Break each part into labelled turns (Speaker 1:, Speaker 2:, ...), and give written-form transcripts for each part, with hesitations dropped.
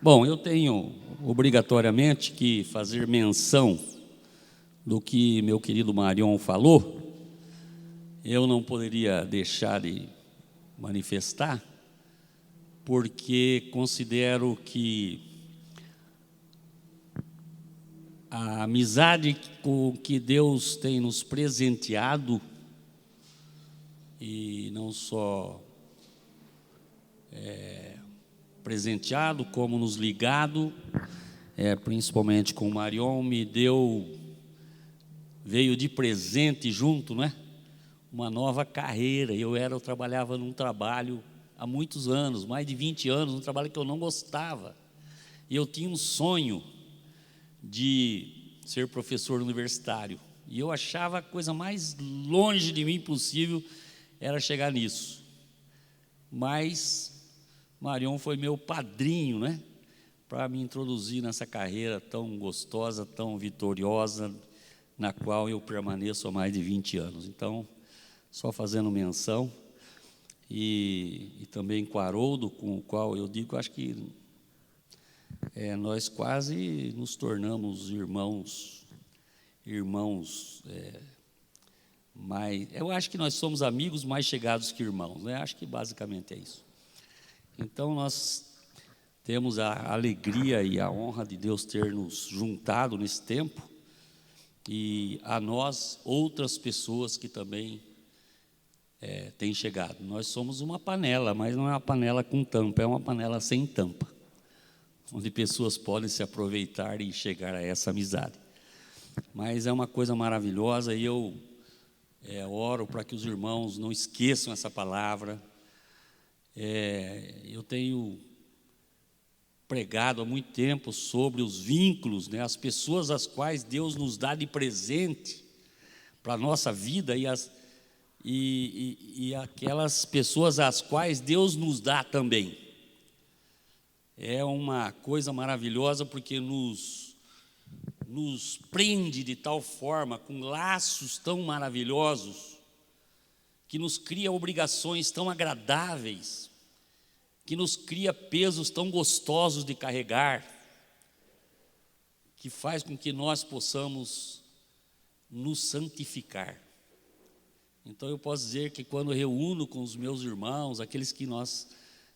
Speaker 1: Bom, eu tenho obrigatoriamente que fazer menção do que meu querido Marion falou. Eu não poderia deixar de manifestar, porque considero que a amizade com que Deus tem nos presenteado, e não só presenteado, como nos ligado, principalmente com o Marion, veio de presente junto, né? Uma nova carreira. Eu trabalhava num trabalho há muitos anos, mais de 20 anos, um trabalho que eu não gostava. E eu tinha um sonho de ser professor universitário. E eu achava a coisa mais longe de mim possível era chegar nisso. Mas Marion foi meu padrinho, né? Para me introduzir nessa carreira tão gostosa, tão vitoriosa, na qual eu permaneço há mais de 20 anos. Então, só fazendo menção, e também com Haroldo, com o qual eu digo, acho que nós quase nos tornamos irmãos, mais, eu acho que nós somos amigos mais chegados que irmãos, né? Acho que basicamente é isso. Então, nós temos a alegria e a honra de Deus ter nos juntado nesse tempo, e a nós, outras pessoas que também têm chegado. Nós somos uma panela, mas não é uma panela com tampa, é uma panela sem tampa, onde pessoas podem se aproveitar e chegar a essa amizade. Mas é uma coisa maravilhosa, e eu oro para que os irmãos não esqueçam essa palavra. Eu tenho pregado há muito tempo sobre os vínculos, né, as pessoas às quais Deus nos dá de presente para a nossa vida, e aquelas pessoas às quais Deus nos dá também. É uma coisa maravilhosa, porque nos prende de tal forma, com laços tão maravilhosos, que nos cria obrigações tão agradáveis, que nos cria pesos tão gostosos de carregar, que faz com que nós possamos nos santificar. Então, eu posso dizer que quando eu reúno com os meus irmãos, aqueles que nós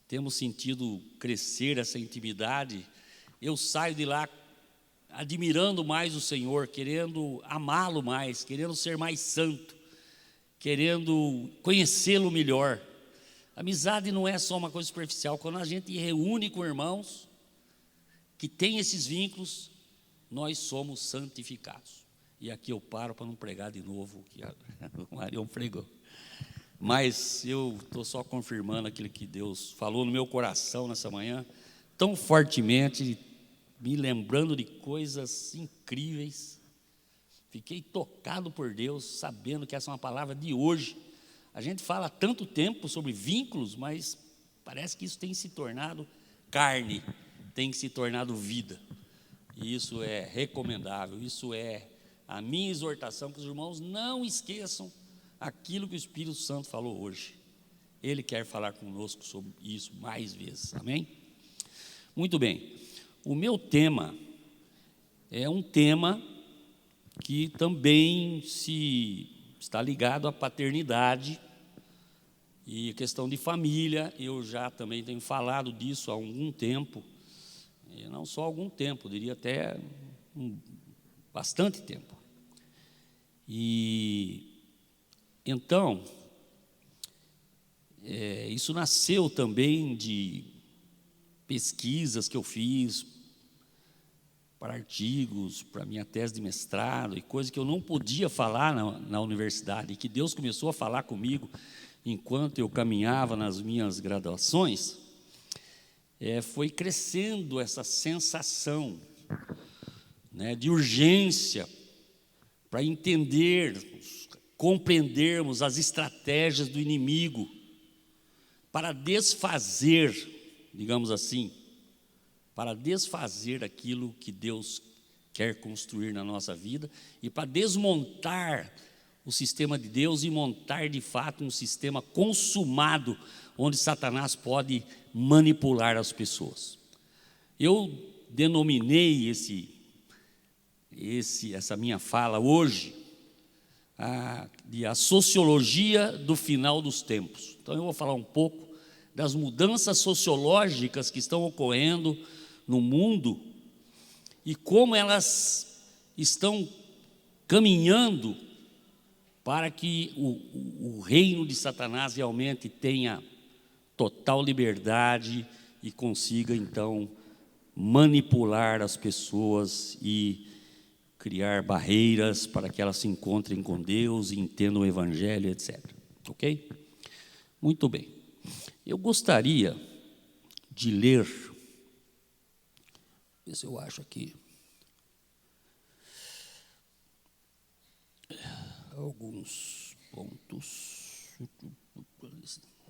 Speaker 1: temos sentido crescer essa intimidade, eu saio de lá admirando mais o Senhor, querendo amá-lo mais, querendo ser mais santo, querendo conhecê-lo melhor. Amizade não é só uma coisa superficial. Quando a gente reúne com irmãos que têm esses vínculos, nós somos santificados. E aqui eu paro para não pregar de novo o que o Marion pregou. Mas eu estou só confirmando aquilo que Deus falou no meu coração nessa manhã, tão fortemente, me lembrando de coisas incríveis. Fiquei tocado por Deus, sabendo que essa é uma palavra de hoje. A gente fala há tanto tempo sobre vínculos, mas parece que isso tem se tornado carne, tem se tornado vida. E isso é recomendável, isso é a minha exortação, que os irmãos não esqueçam aquilo que o Espírito Santo falou hoje. Ele quer falar conosco sobre isso mais vezes, amém? Muito bem, o meu tema é um tema que também está ligado à paternidade e questão de família. Eu já também tenho falado disso há algum tempo, e não só algum tempo, diria até bastante tempo. E então, isso nasceu também de pesquisas que eu fiz para artigos, para minha tese de mestrado, e coisas que eu não podia falar na universidade, e que Deus começou a falar comigo enquanto eu caminhava nas minhas graduações. Foi crescendo essa sensação, né, de urgência para entendermos, compreendermos as estratégias do inimigo para desfazer, digamos assim, para desfazer aquilo que Deus quer construir na nossa vida, e para desmontar o sistema de Deus e montar de fato um sistema consumado, onde Satanás pode manipular as pessoas. Eu denominei essa minha fala hoje de a sociologia do final dos tempos. Então eu vou falar um pouco das mudanças sociológicas que estão ocorrendo no mundo e como elas estão caminhando para que o reino de Satanás realmente tenha total liberdade e consiga, então, manipular as pessoas e criar barreiras para que elas se encontrem com Deus e entendam o Evangelho, etc. Ok? Muito bem. Eu gostaria de ler, ver se eu acho aqui, alguns pontos.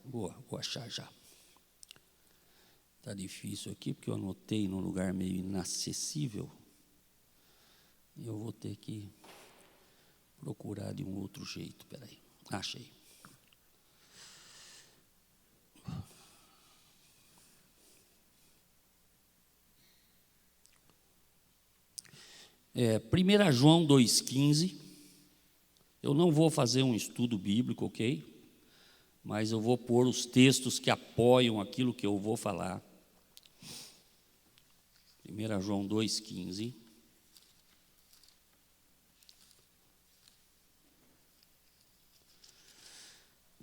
Speaker 1: Vou achar já. Está difícil aqui, porque eu anotei num lugar meio inacessível. Eu vou ter que procurar de um outro jeito. Espera aí. Achei. É, 1 João 2,15. Eu não vou fazer um estudo bíblico, ok? Mas eu vou pôr os textos que apoiam aquilo que eu vou falar. 1 João 2,15.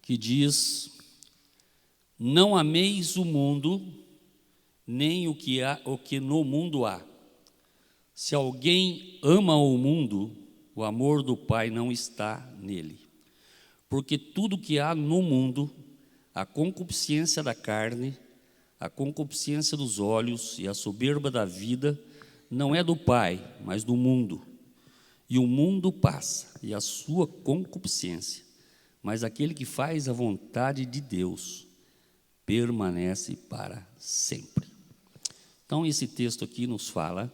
Speaker 1: Que diz: não ameis o mundo, nem o que no mundo há. Se alguém ama o mundo, o amor do Pai não está nele. Porque tudo que há no mundo, a concupiscência da carne, a concupiscência dos olhos e a soberba da vida, não é do Pai, mas do mundo. E o mundo passa, e a sua concupiscência, mas aquele que faz a vontade de Deus permanece para sempre. Então, esse texto aqui nos fala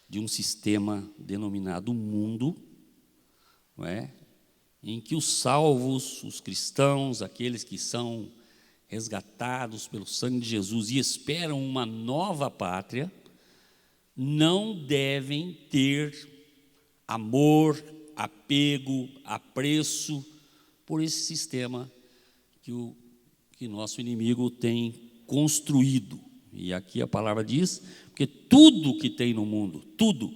Speaker 1: de um sistema denominado mundo, não é? Em que os salvos, os cristãos, aqueles que são resgatados pelo sangue de Jesus e esperam uma nova pátria, não devem ter amor, apego, apreço por esse sistema que nosso inimigo tem construído. E aqui a palavra diz, porque tudo que tem no mundo, tudo,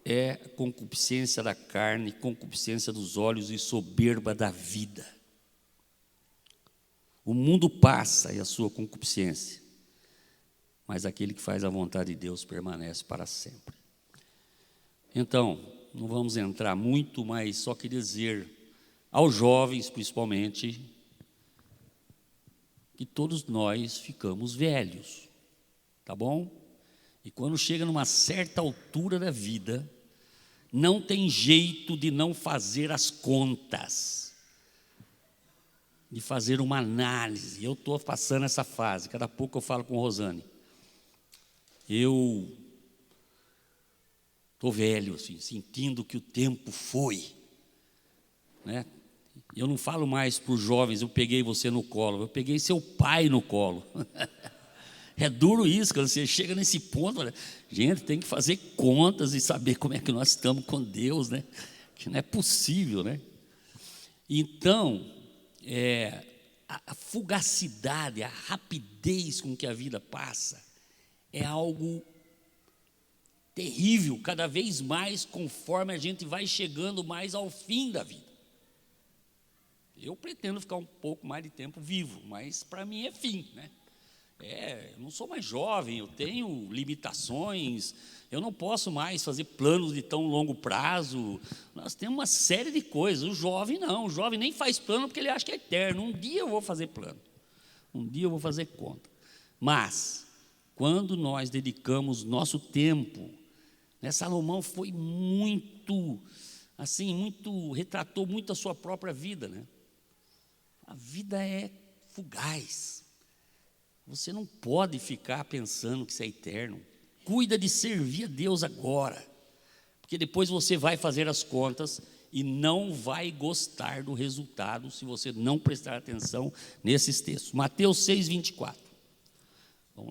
Speaker 1: é concupiscência da carne, concupiscência dos olhos e soberba da vida. O mundo passa e a sua concupiscência, mas aquele que faz a vontade de Deus permanece para sempre. Então, não vamos entrar muito, mas só queria dizer aos jovens, principalmente, que todos nós ficamos velhos, tá bom? E quando chega numa certa altura da vida, não tem jeito de não fazer as contas, de fazer uma análise. Eu estou passando essa fase, cada pouco eu falo com Rosane. Eu estou velho, assim, sentindo que o tempo foi, né? Eu não falo mais para os jovens, eu peguei você no colo, eu peguei seu pai no colo. É duro isso, quando você chega nesse ponto, olha, gente, tem que fazer contas e saber como é que nós estamos com Deus, né? Que não é possível, né? Então, a fugacidade, a rapidez com que a vida passa, é algo terrível, cada vez mais conforme a gente vai chegando mais ao fim da vida. Eu pretendo ficar um pouco mais de tempo vivo, mas para mim é fim, né? Eu não sou mais jovem, eu tenho limitações, eu não posso mais fazer planos de tão longo prazo. Nós temos uma série de coisas. O jovem não, o jovem nem faz plano porque ele acha que é eterno. Um dia eu vou fazer plano, um dia eu vou fazer conta. Mas, quando nós dedicamos nosso tempo, né, Salomão foi muito, assim, retratou muito a sua própria vida, né? A vida é fugaz. Você não pode ficar pensando que isso é eterno. Cuida de servir a Deus agora, porque depois você vai fazer as contas e não vai gostar do resultado se você não prestar atenção nesses textos. Mateus 6, 24.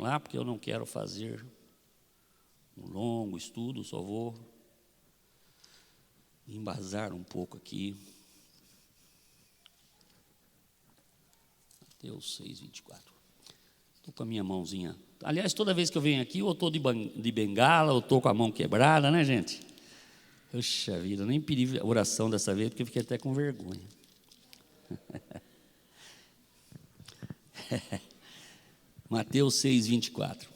Speaker 1: lá, porque eu não quero fazer um longo estudo, só vou embasar um pouco aqui. Mateus 6:24. Estou com a minha mãozinha. Aliás, toda vez que eu venho aqui, eu estou de bengala, eu estou com a mão quebrada, né, gente? Puxa vida, eu nem pedi oração dessa vez, porque eu fiquei até com vergonha. Mateus 6:24.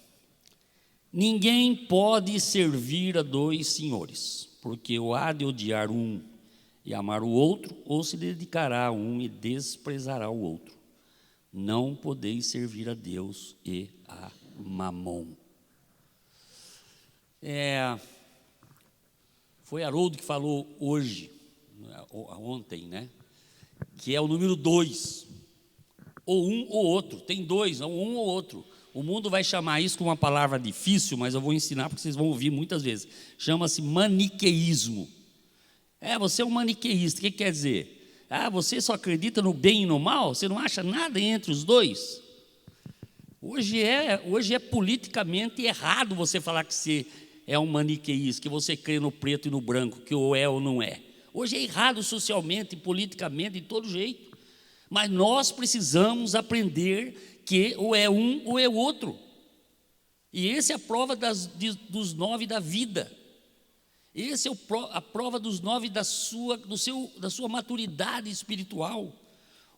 Speaker 1: Ninguém pode servir a dois senhores, porque ou há de odiar um e amar o outro, ou se dedicará a um e desprezará o outro. Não podeis servir a Deus e a Mamon. Foi Haroldo que falou hoje, ontem, né? Que é o número 2. Ou um ou outro, tem dois, não um ou outro. O mundo vai chamar isso com uma palavra difícil, mas eu vou ensinar porque vocês vão ouvir muitas vezes. Chama-se maniqueísmo. Você é um maniqueísta, o que quer dizer? Você só acredita no bem e no mal? Você não acha nada entre os dois? Hoje é politicamente errado você falar que você é um maniqueísta, que você crê no preto e no branco, que ou é ou não é. Hoje é errado socialmente, politicamente, de todo jeito. Mas nós precisamos aprender que ou é um ou é o outro. E essa é a prova dos 9 da vida. Essa é a prova dos 9 da sua maturidade espiritual.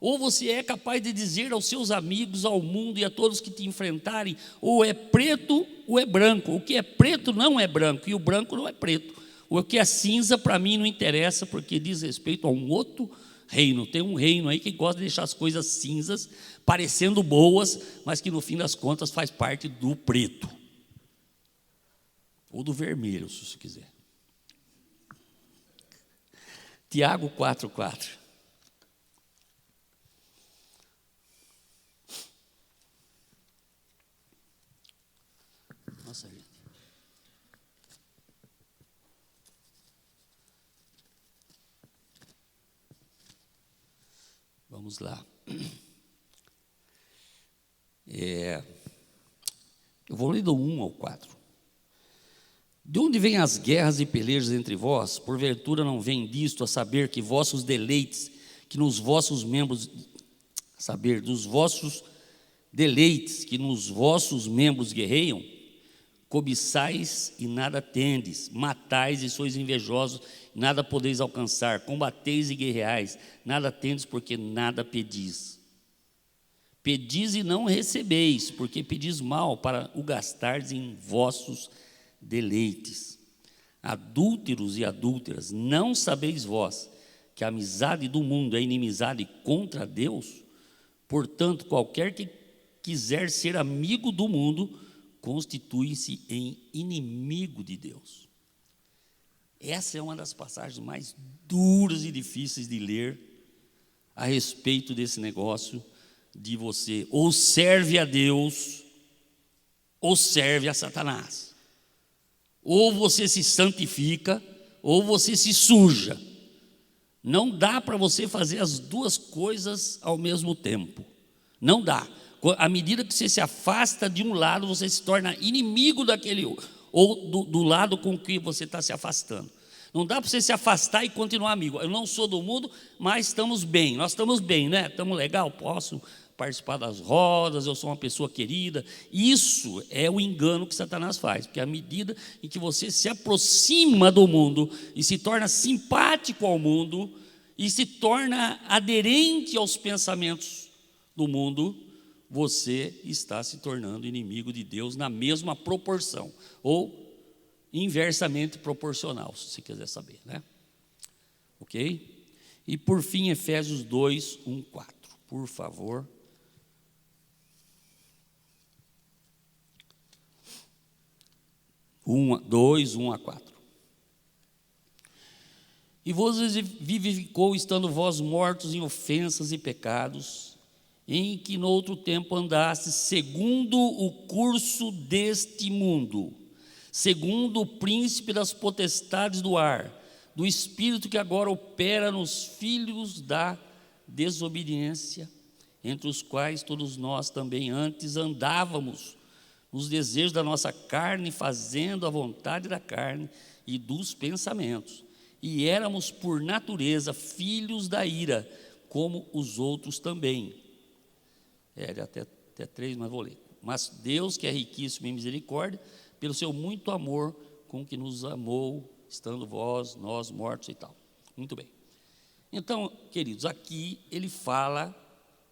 Speaker 1: Ou você é capaz de dizer aos seus amigos, ao mundo e a todos que te enfrentarem, ou é preto ou é branco. O que é preto não é branco e o branco não é preto. O que é cinza para mim não interessa, porque diz respeito a um outro reino. Tem um reino aí que gosta de deixar as coisas cinzas, parecendo boas, mas que no fim das contas faz parte do preto. Ou do vermelho, se você quiser. Tiago 4:4. Nossa, gente. Vamos lá. Eu vou ler do 1 ao 4. De onde vêm as guerras e pelejas entre vós? Porventura não vem disto, a saber que vossos deleites, que nos vossos membros, dos vossos deleites, que nos vossos membros guerreiam? Cobiçais e nada tendes, matais e sois invejosos, nada podeis alcançar, combateis e guerreais, nada tendes porque nada pedis. Pedis e não recebeis, porque pedis mal para o gastardes em vossos deleites. Adúlteros e adúlteras, não sabeis vós que a amizade do mundo é inimizade contra Deus? Portanto, qualquer que quiser ser amigo do mundo, constitui-se em inimigo de Deus. Essa é uma das passagens mais duras e difíceis de ler a respeito desse negócio de você ou serve a Deus ou serve a Satanás. Ou você se santifica ou você se suja. Não dá para você fazer as duas coisas ao mesmo tempo. Não dá. À medida que você se afasta de um lado, você se torna inimigo daquele ou do lado com que você está se afastando. Não dá para você se afastar e continuar amigo. Eu não sou do mundo, mas estamos bem. Nós estamos bem, né? Estamos legal, posso participar das rodas, eu sou uma pessoa querida. Isso é o engano que Satanás faz, porque à medida em que você se aproxima do mundo e se torna simpático ao mundo e se torna aderente aos pensamentos do mundo, você está se tornando inimigo de Deus na mesma proporção, ou inversamente proporcional, se você quiser saber, né? Ok? E por fim, Efésios 2, 1, 4, por favor. Dois, 1 a 4. E vos vivificou, estando vós mortos em ofensas e pecados, em que no outro tempo andastes segundo o curso deste mundo, segundo o príncipe das potestades do ar, do espírito que agora opera nos filhos da desobediência, entre os quais todos nós também antes andávamos, nos desejos da nossa carne, fazendo a vontade da carne e dos pensamentos. E éramos, por natureza, filhos da ira, como os outros também. Até 3, mas vou ler. Mas Deus, que é riquíssimo em misericórdia, pelo seu muito amor com que nos amou, estando nós mortos e tal. Muito bem. Então, queridos, aqui ele fala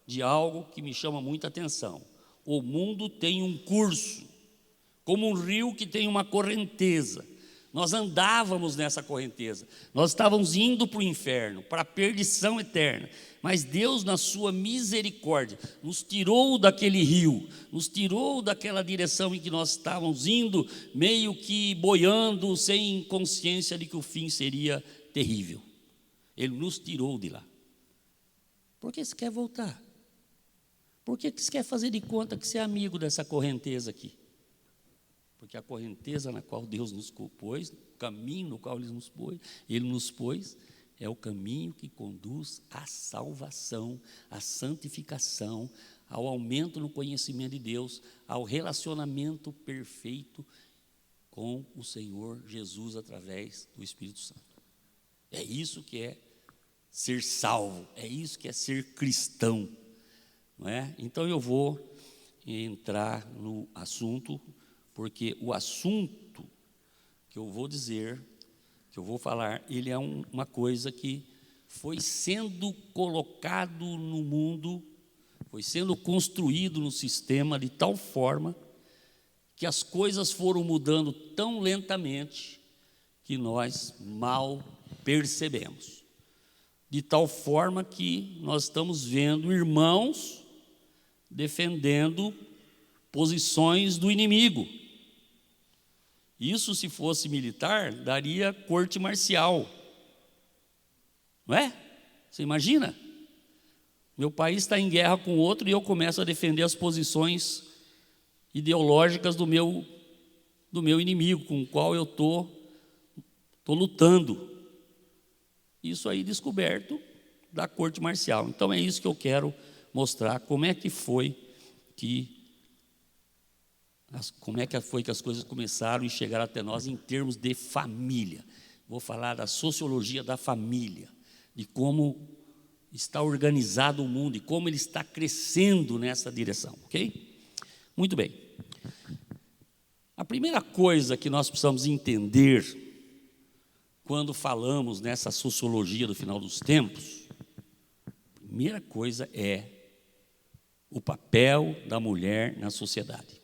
Speaker 1: de algo que me chama muita atenção. O mundo tem um curso, como um rio que tem uma correnteza. Nós andávamos nessa correnteza, nós estávamos indo para o inferno, para a perdição eterna, mas Deus, na sua misericórdia, nos tirou daquele rio, nos tirou daquela direção em que nós estávamos indo, meio que boiando, sem consciência de que o fim seria terrível. Ele nos tirou de lá. Por que você quer voltar? Por que você quer fazer de conta que você é amigo dessa correnteza aqui? Porque a correnteza na qual Deus nos pôs, o caminho no qual Ele nos pôs, é o caminho que conduz à salvação, à santificação, ao aumento no conhecimento de Deus, ao relacionamento perfeito com o Senhor Jesus através do Espírito Santo. É isso que é ser salvo, é isso que é ser cristão, não é? Então eu vou entrar no assunto, porque o assunto que eu vou dizer, que eu vou falar, ele é uma coisa que foi sendo colocado no mundo, foi sendo construído no sistema de tal forma que as coisas foram mudando tão lentamente que nós mal percebemos. De tal forma que nós estamos vendo irmãos defendendo posições do inimigo. Isso, se fosse militar, daria corte marcial. Não é? Você imagina? Meu país está em guerra com outro e eu começo a defender as posições ideológicas do meu inimigo, com o qual eu estou lutando. Isso aí descoberto da corte marcial. Então é isso que eu quero mostrar, como é que foi que as coisas começaram e chegaram até nós em termos de família. Vou falar da sociologia da família, de como está organizado o mundo e como ele está crescendo nessa direção, ok? Muito bem. A primeira coisa que nós precisamos entender quando falamos nessa sociologia do final dos tempos, a primeira coisa é o papel da mulher na sociedade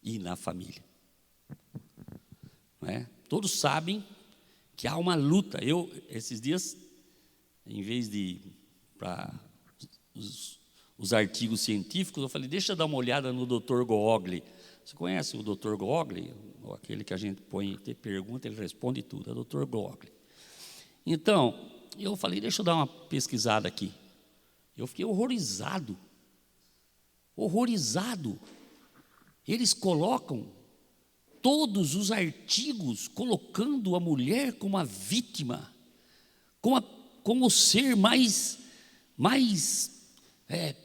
Speaker 1: e na família. Não é? Todos sabem que há uma luta. Eu, esses dias, em vez de ir para os artigos científicos, eu falei, deixa eu dar uma olhada no Dr. Googly. Você conhece o Dr. Googly? Ou aquele que a gente põe, tem pergunta, ele responde tudo, é o Dr. Googly. Então, eu falei, deixa eu dar uma pesquisada aqui. Eu fiquei horrorizado. Eles colocam todos os artigos colocando a mulher como a vítima, como o ser mais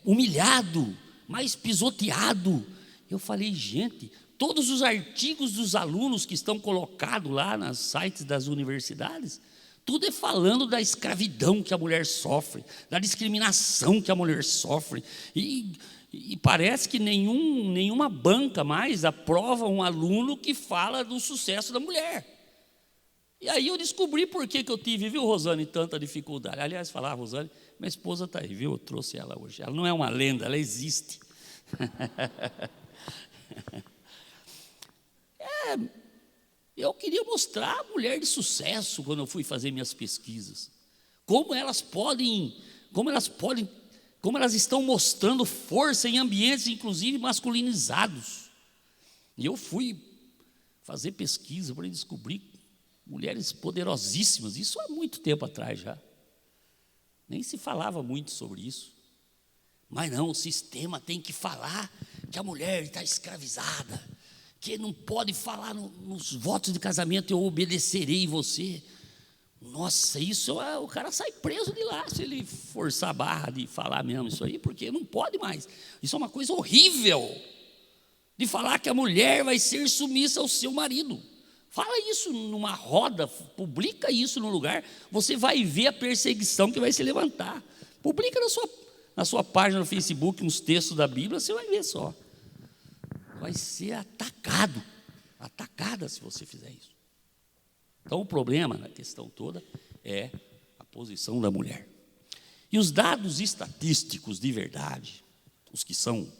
Speaker 1: humilhado, mais pisoteado. Eu falei, gente, todos os artigos dos alunos que estão colocados lá nos sites das universidades, tudo é falando da escravidão que a mulher sofre, da discriminação que a mulher sofre, e parece que nenhuma banca mais aprova um aluno que fala do sucesso da mulher. E aí eu descobri por que eu tive, viu, Rosane, tanta dificuldade. Aliás, falar, Rosane, minha esposa está aí, viu? Eu trouxe ela hoje. Ela não é uma lenda, ela existe. Eu queria mostrar a mulher de sucesso quando eu fui fazer minhas pesquisas. Como elas estão mostrando força em ambientes, inclusive, masculinizados. E eu fui fazer pesquisa para descobrir mulheres poderosíssimas, isso há muito tempo atrás já. Nem se falava muito sobre isso. Mas não, o sistema tem que falar que a mulher está escravizada, que não pode falar nos votos de casamento, eu obedecerei você. Nossa, isso o cara sai preso de lá se ele forçar a barra de falar mesmo isso aí, porque não pode mais. Isso é uma coisa horrível. de falar que a mulher vai ser submissa ao seu marido. Fala isso numa roda, publica isso no lugar, você vai ver a perseguição que vai se levantar. Publica na sua página no Facebook uns textos da Bíblia, você vai ver só. Vai ser atacada se você fizer isso. Então o problema na questão toda é a posição da mulher. E os dados estatísticos de verdade, os que são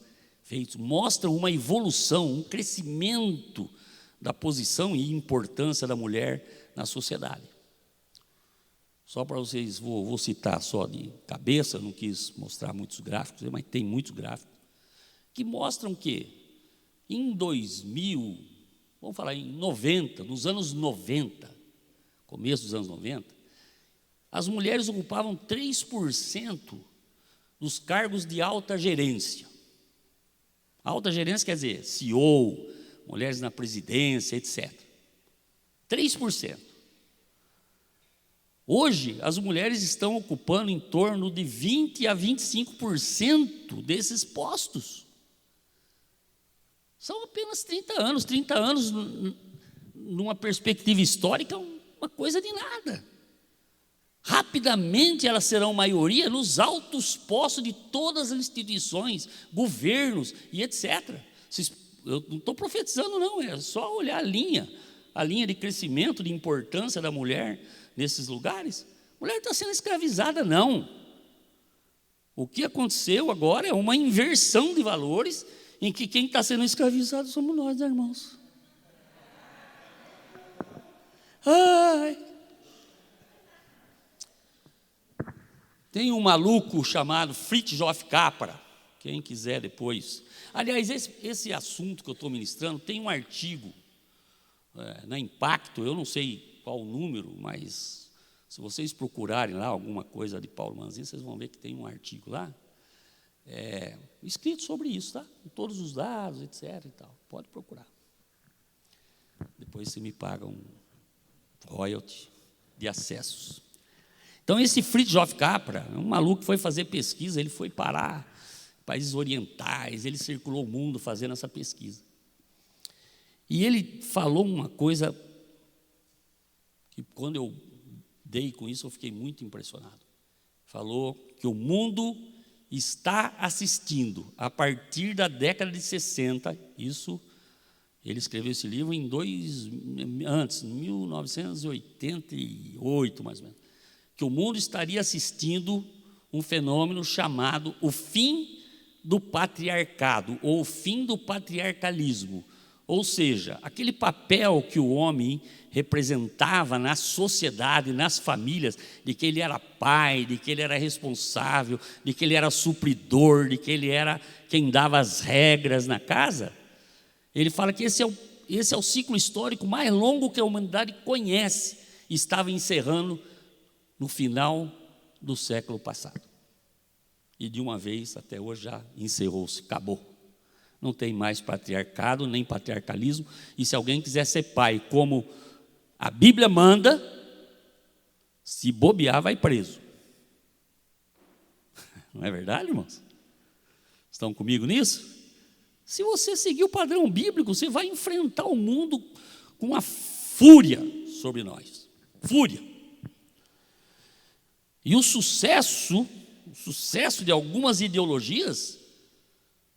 Speaker 1: feitos, mostram uma evolução, um crescimento da posição e importância da mulher na sociedade. Só para vocês, vou citar só de cabeça, não quis mostrar muitos gráficos, mas tem muitos gráficos, que mostram que em 2000, vamos falar em 90, nos anos 90, começo dos anos 90, as mulheres ocupavam 3% dos cargos de alta gerência. Alta gerência quer dizer CEO, mulheres na presidência, etc. 3%. Hoje, as mulheres estão ocupando em torno de 20% a 25% desses postos. São apenas 30 anos. 30 anos, numa perspectiva histórica, uma coisa de nada. Rapidamente elas serão maioria nos altos postos de todas as instituições, governos e etc. Eu não estou profetizando, não, é só olhar a linha de crescimento, de importância da mulher nesses lugares. A mulher está sendo escravizada, não. O que aconteceu agora é uma inversão de valores, em que quem está sendo escravizado somos nós, né, irmãos? Ai. Tem um maluco chamado Fritjof Capra, quem quiser depois. Aliás, esse assunto que eu estou ministrando, tem um artigo na Impacto, eu não sei qual o número, mas se vocês procurarem lá alguma coisa de Paulo Manzini, vocês vão ver que tem um artigo lá, escrito sobre isso, tá? Com todos os dados, etc. e tal. Pode procurar. Depois você me paga um royalty de acessos. Então, esse Fritjof Capra, um maluco que foi fazer pesquisa, ele foi parar em países orientais, ele circulou o mundo fazendo essa pesquisa. E ele falou uma coisa que, quando eu dei com isso, eu fiquei muito impressionado. Falou que o mundo está assistindo, a partir da década de 60, ele escreveu esse livro em 1988, mais ou menos, que o mundo estaria assistindo um fenômeno chamado o fim do patriarcado, ou o fim do patriarcalismo. Ou seja, aquele papel que o homem representava na sociedade, nas famílias, de que ele era pai, de que ele era responsável, de que ele era supridor, de que ele era quem dava as regras na casa. Ele fala que esse é o ciclo histórico mais longo que a humanidade conhece, e estava encerrando no final do século passado. E de uma vez, até hoje, já encerrou-se, acabou. Não tem mais patriarcado, nem patriarcalismo. E se alguém quiser ser pai, como a Bíblia manda, se bobear, vai preso. Não é verdade, irmãos? Estão comigo nisso? Se você seguir o padrão bíblico, você vai enfrentar o mundo com uma fúria sobre nós. Fúria. E o sucesso de algumas ideologias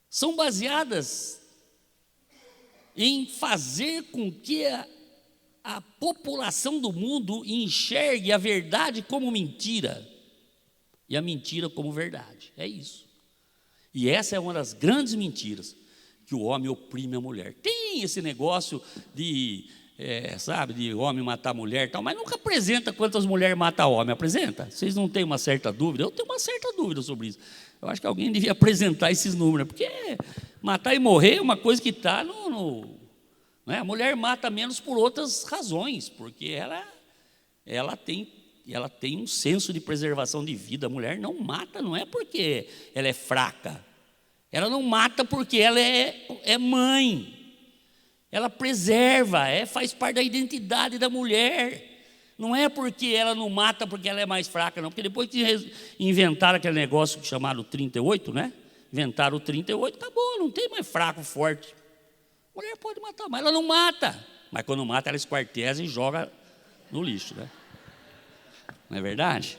Speaker 1: são baseadas em fazer com que a população do mundo enxergue a verdade como mentira e a mentira como verdade. É isso. E essa é uma das grandes mentiras, que o homem oprime a mulher. Tem esse negócio de homem matar mulher e tal, mas nunca apresenta quantas mulheres matam homem. Apresenta? Vocês não têm uma certa dúvida? Eu tenho uma certa dúvida sobre isso. Eu acho que alguém devia apresentar esses números, porque matar e morrer é uma coisa que está né? A mulher mata menos por outras razões, porque ela tem um senso de preservação de vida. A mulher não mata, não é porque ela é fraca. Ela não mata porque ela é mãe. Ela preserva, faz parte da identidade da mulher. Não é porque ela não mata porque ela é mais fraca, não. Porque depois que inventaram aquele negócio chamado 38, né? Inventaram o 38, acabou, não tem mais fraco, forte. Mulher pode matar, mas ela não mata. Mas quando mata, ela esquarteza e joga no lixo, né? Não é verdade?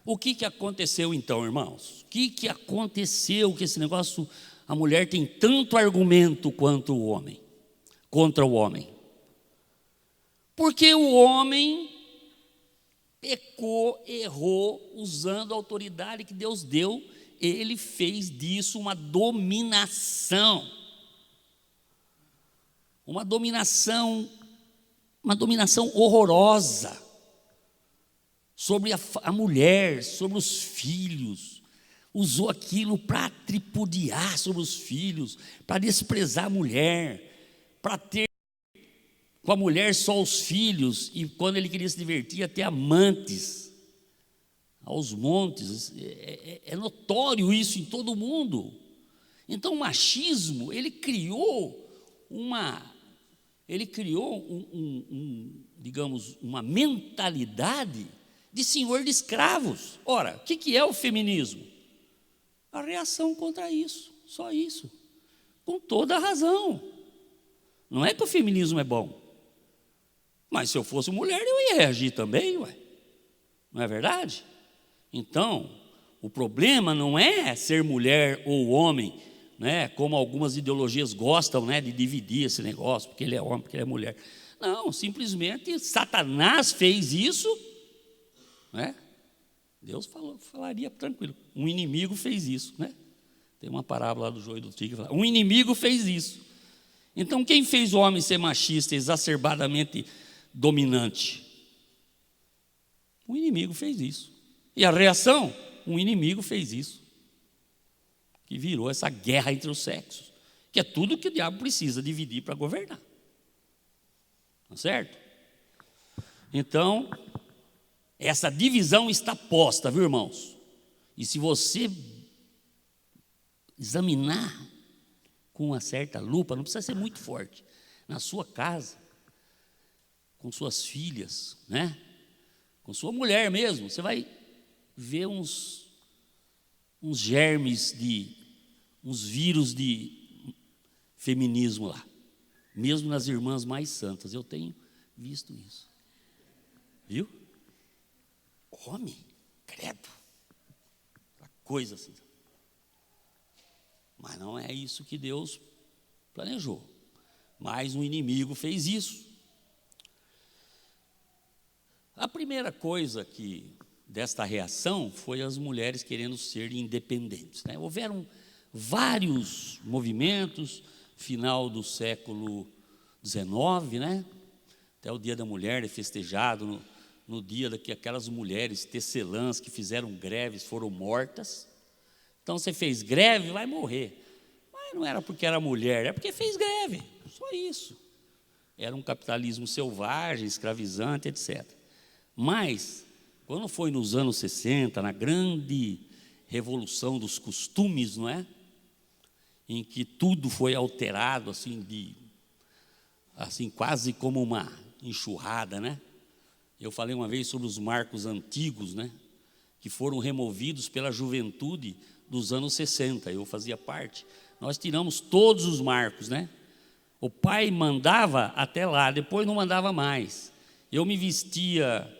Speaker 1: O que aconteceu então, irmãos? O que aconteceu que esse negócio, a mulher tem tanto argumento quanto o homem, contra o homem? Porque o homem pecou, errou, usando a autoridade que Deus deu, ele fez disso uma dominação. Uma dominação horrorosa sobre a mulher, sobre os filhos. Usou aquilo para tripudiar sobre os filhos, para desprezar a mulher, para ter com a mulher só os filhos, e quando ele queria se divertir, até amantes, aos montes. É notório isso em todo mundo. Então o machismo, ele criou digamos, uma mentalidade de senhor de escravos. Ora, o que é o feminismo? A reação contra isso, só isso, com toda a razão. Não é que o feminismo é bom, mas se eu fosse mulher, eu ia reagir também, ué. Não é verdade? Então, o problema não é ser mulher ou homem, né, como algumas ideologias gostam, né, de dividir esse negócio, porque ele é homem, porque ele é mulher. Não, simplesmente Satanás fez isso, né? Deus falaria tranquilo. Um inimigo fez isso, né? Tem uma parábola lá do joio e do trigo que fala, um inimigo fez isso. Então, quem fez o homem ser machista, exacerbadamente dominante? O inimigo fez isso. E a reação? Um inimigo fez isso, que virou essa guerra entre os sexos, que é tudo que o diabo precisa dividir para governar. Tá certo? Então, essa divisão está posta, viu, irmãos? E se você examinar com uma certa lupa, não precisa ser muito forte, na sua casa, com suas filhas, né? Com sua mulher mesmo, você vai ver uns germes uns vírus de feminismo lá, mesmo nas irmãs mais santas. Eu tenho visto isso, viu? Homem, credo, coisa assim. Mas não é isso que Deus planejou. Mas um inimigo fez isso. A primeira coisa desta reação foi as mulheres querendo ser independentes, né? Houveram vários movimentos, final do século XIX, né? Até o Dia da Mulher é festejado no dia que aquelas mulheres tecelãs que fizeram greves foram mortas. Então você fez greve, vai morrer. Mas não era porque era mulher, é porque fez greve, só isso. Era um capitalismo selvagem, escravizante, etc. Mas, quando foi nos anos 60, na grande revolução dos costumes, não é? Em que tudo foi alterado, assim, quase como uma enxurrada, né? Eu falei uma vez sobre os marcos antigos, né? Que foram removidos pela juventude dos anos 60, eu fazia parte. Nós tiramos todos os marcos, né? O pai mandava até lá, depois não mandava mais. Eu me vestia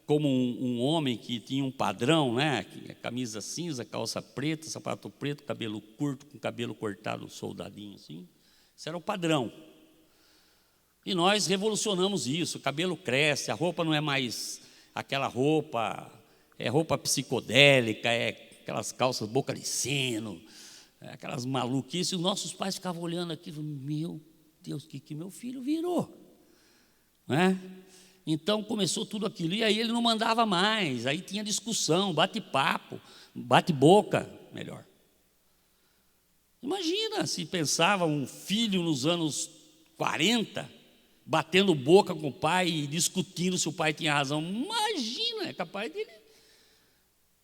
Speaker 1: como um homem que tinha um padrão, né? Camisa cinza, calça preta, sapato preto, cabelo curto, com cabelo cortado, soldadinho assim. Isso era o padrão. E nós revolucionamos isso, o cabelo cresce, a roupa não é mais aquela roupa, é roupa psicodélica, é aquelas calças boca de sino, aquelas maluquices. Os nossos pais ficavam olhando aquilo, meu Deus, o que meu filho virou? Né? Então começou tudo aquilo, e aí ele não mandava mais, aí tinha discussão, bate-papo, bate-boca, melhor. Imagina se pensava um filho nos anos 40, batendo boca com o pai e discutindo se o pai tinha razão. Imagina, é capaz de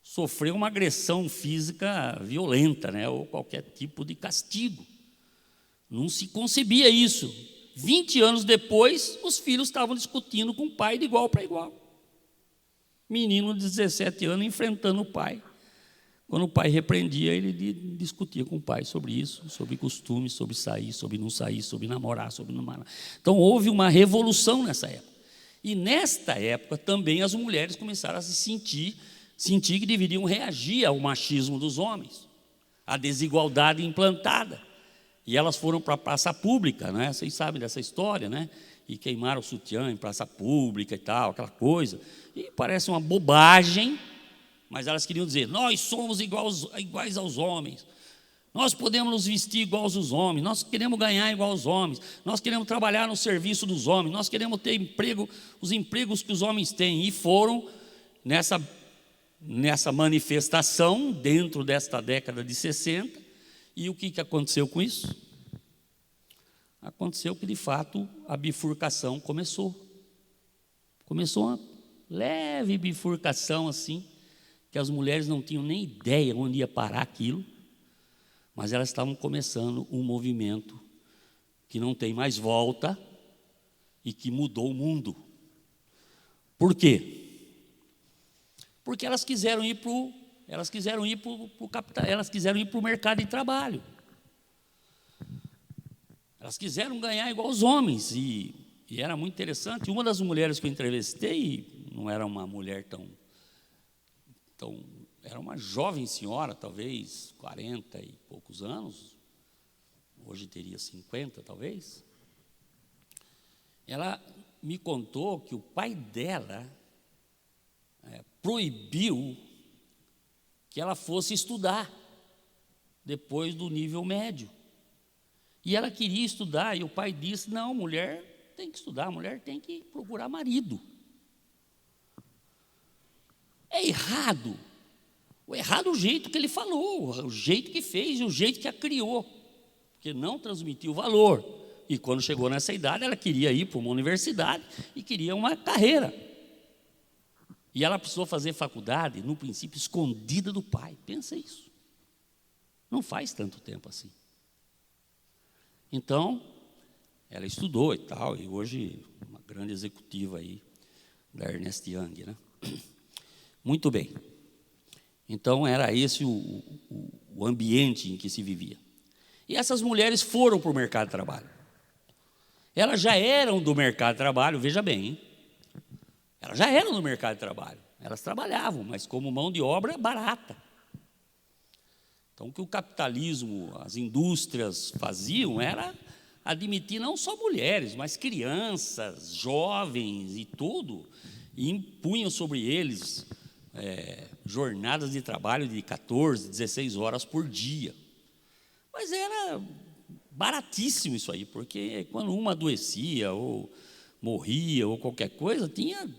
Speaker 1: sofrer uma agressão física violenta, né? Ou qualquer tipo de castigo. Não se concebia isso. 20 anos depois, os filhos estavam discutindo com o pai de igual para igual. Menino de 17 anos enfrentando o pai Quando o pai repreendia, ele discutia com o pai sobre isso, sobre costumes, sobre sair, sobre não sair, sobre namorar, sobre não namorar. Então houve uma revolução nessa época. E nesta época também as mulheres começaram a se sentir que deveriam reagir ao machismo dos homens, à desigualdade implantada. E elas foram para a praça pública, né? Vocês sabem dessa história, né? E queimaram o sutiã em praça pública e tal, aquela coisa. E parece uma bobagem, mas elas queriam dizer: nós somos iguais aos homens, nós podemos nos vestir iguais aos homens, nós queremos ganhar igual aos homens, nós queremos trabalhar no serviço dos homens, nós queremos ter emprego, os empregos que os homens têm. E foram nessa manifestação dentro desta década de 60. E o que aconteceu com isso? Aconteceu que, de fato, a bifurcação começou. Começou uma leve bifurcação assim, que as mulheres não tinham nem ideia onde ia parar aquilo, mas elas estavam começando um movimento que não tem mais volta e que mudou o mundo. Por quê? Porque elas quiseram ir para o capital, elas quiseram ir para o mercado de trabalho. Elas quiseram ganhar igual os homens. E era muito interessante. Uma das mulheres que eu entrevistei não era uma mulher tão era uma jovem senhora, talvez 40 e poucos anos, hoje teria 50 talvez. Ela me contou que o pai dela proibiu que ela fosse estudar depois do nível médio. E ela queria estudar, e o pai disse: não, mulher tem que estudar, mulher tem que procurar marido. É errado. O errado é o jeito que ele falou, o jeito que fez e o jeito que a criou, porque não transmitiu valor. E quando chegou nessa idade, ela queria ir para uma universidade e queria uma carreira. E ela precisou fazer faculdade, no princípio, escondida do pai. Pensa isso. Não faz tanto tempo assim. Então, ela estudou e tal, e hoje uma grande executiva aí da Ernst Young, né? Muito bem. Então, era esse o ambiente em que se vivia. E essas mulheres foram para o mercado de trabalho. Elas já eram do mercado de trabalho, veja bem, hein? Elas já eram do mercado de trabalho. Elas trabalhavam, mas como mão de obra barata. Então, o que o capitalismo, as indústrias faziam era admitir não só mulheres, mas crianças, jovens e tudo, e impunham sobre eles jornadas de trabalho de 14, 16 horas por dia. Mas era baratíssimo isso aí, porque quando uma adoecia ou morria ou qualquer coisa, tinha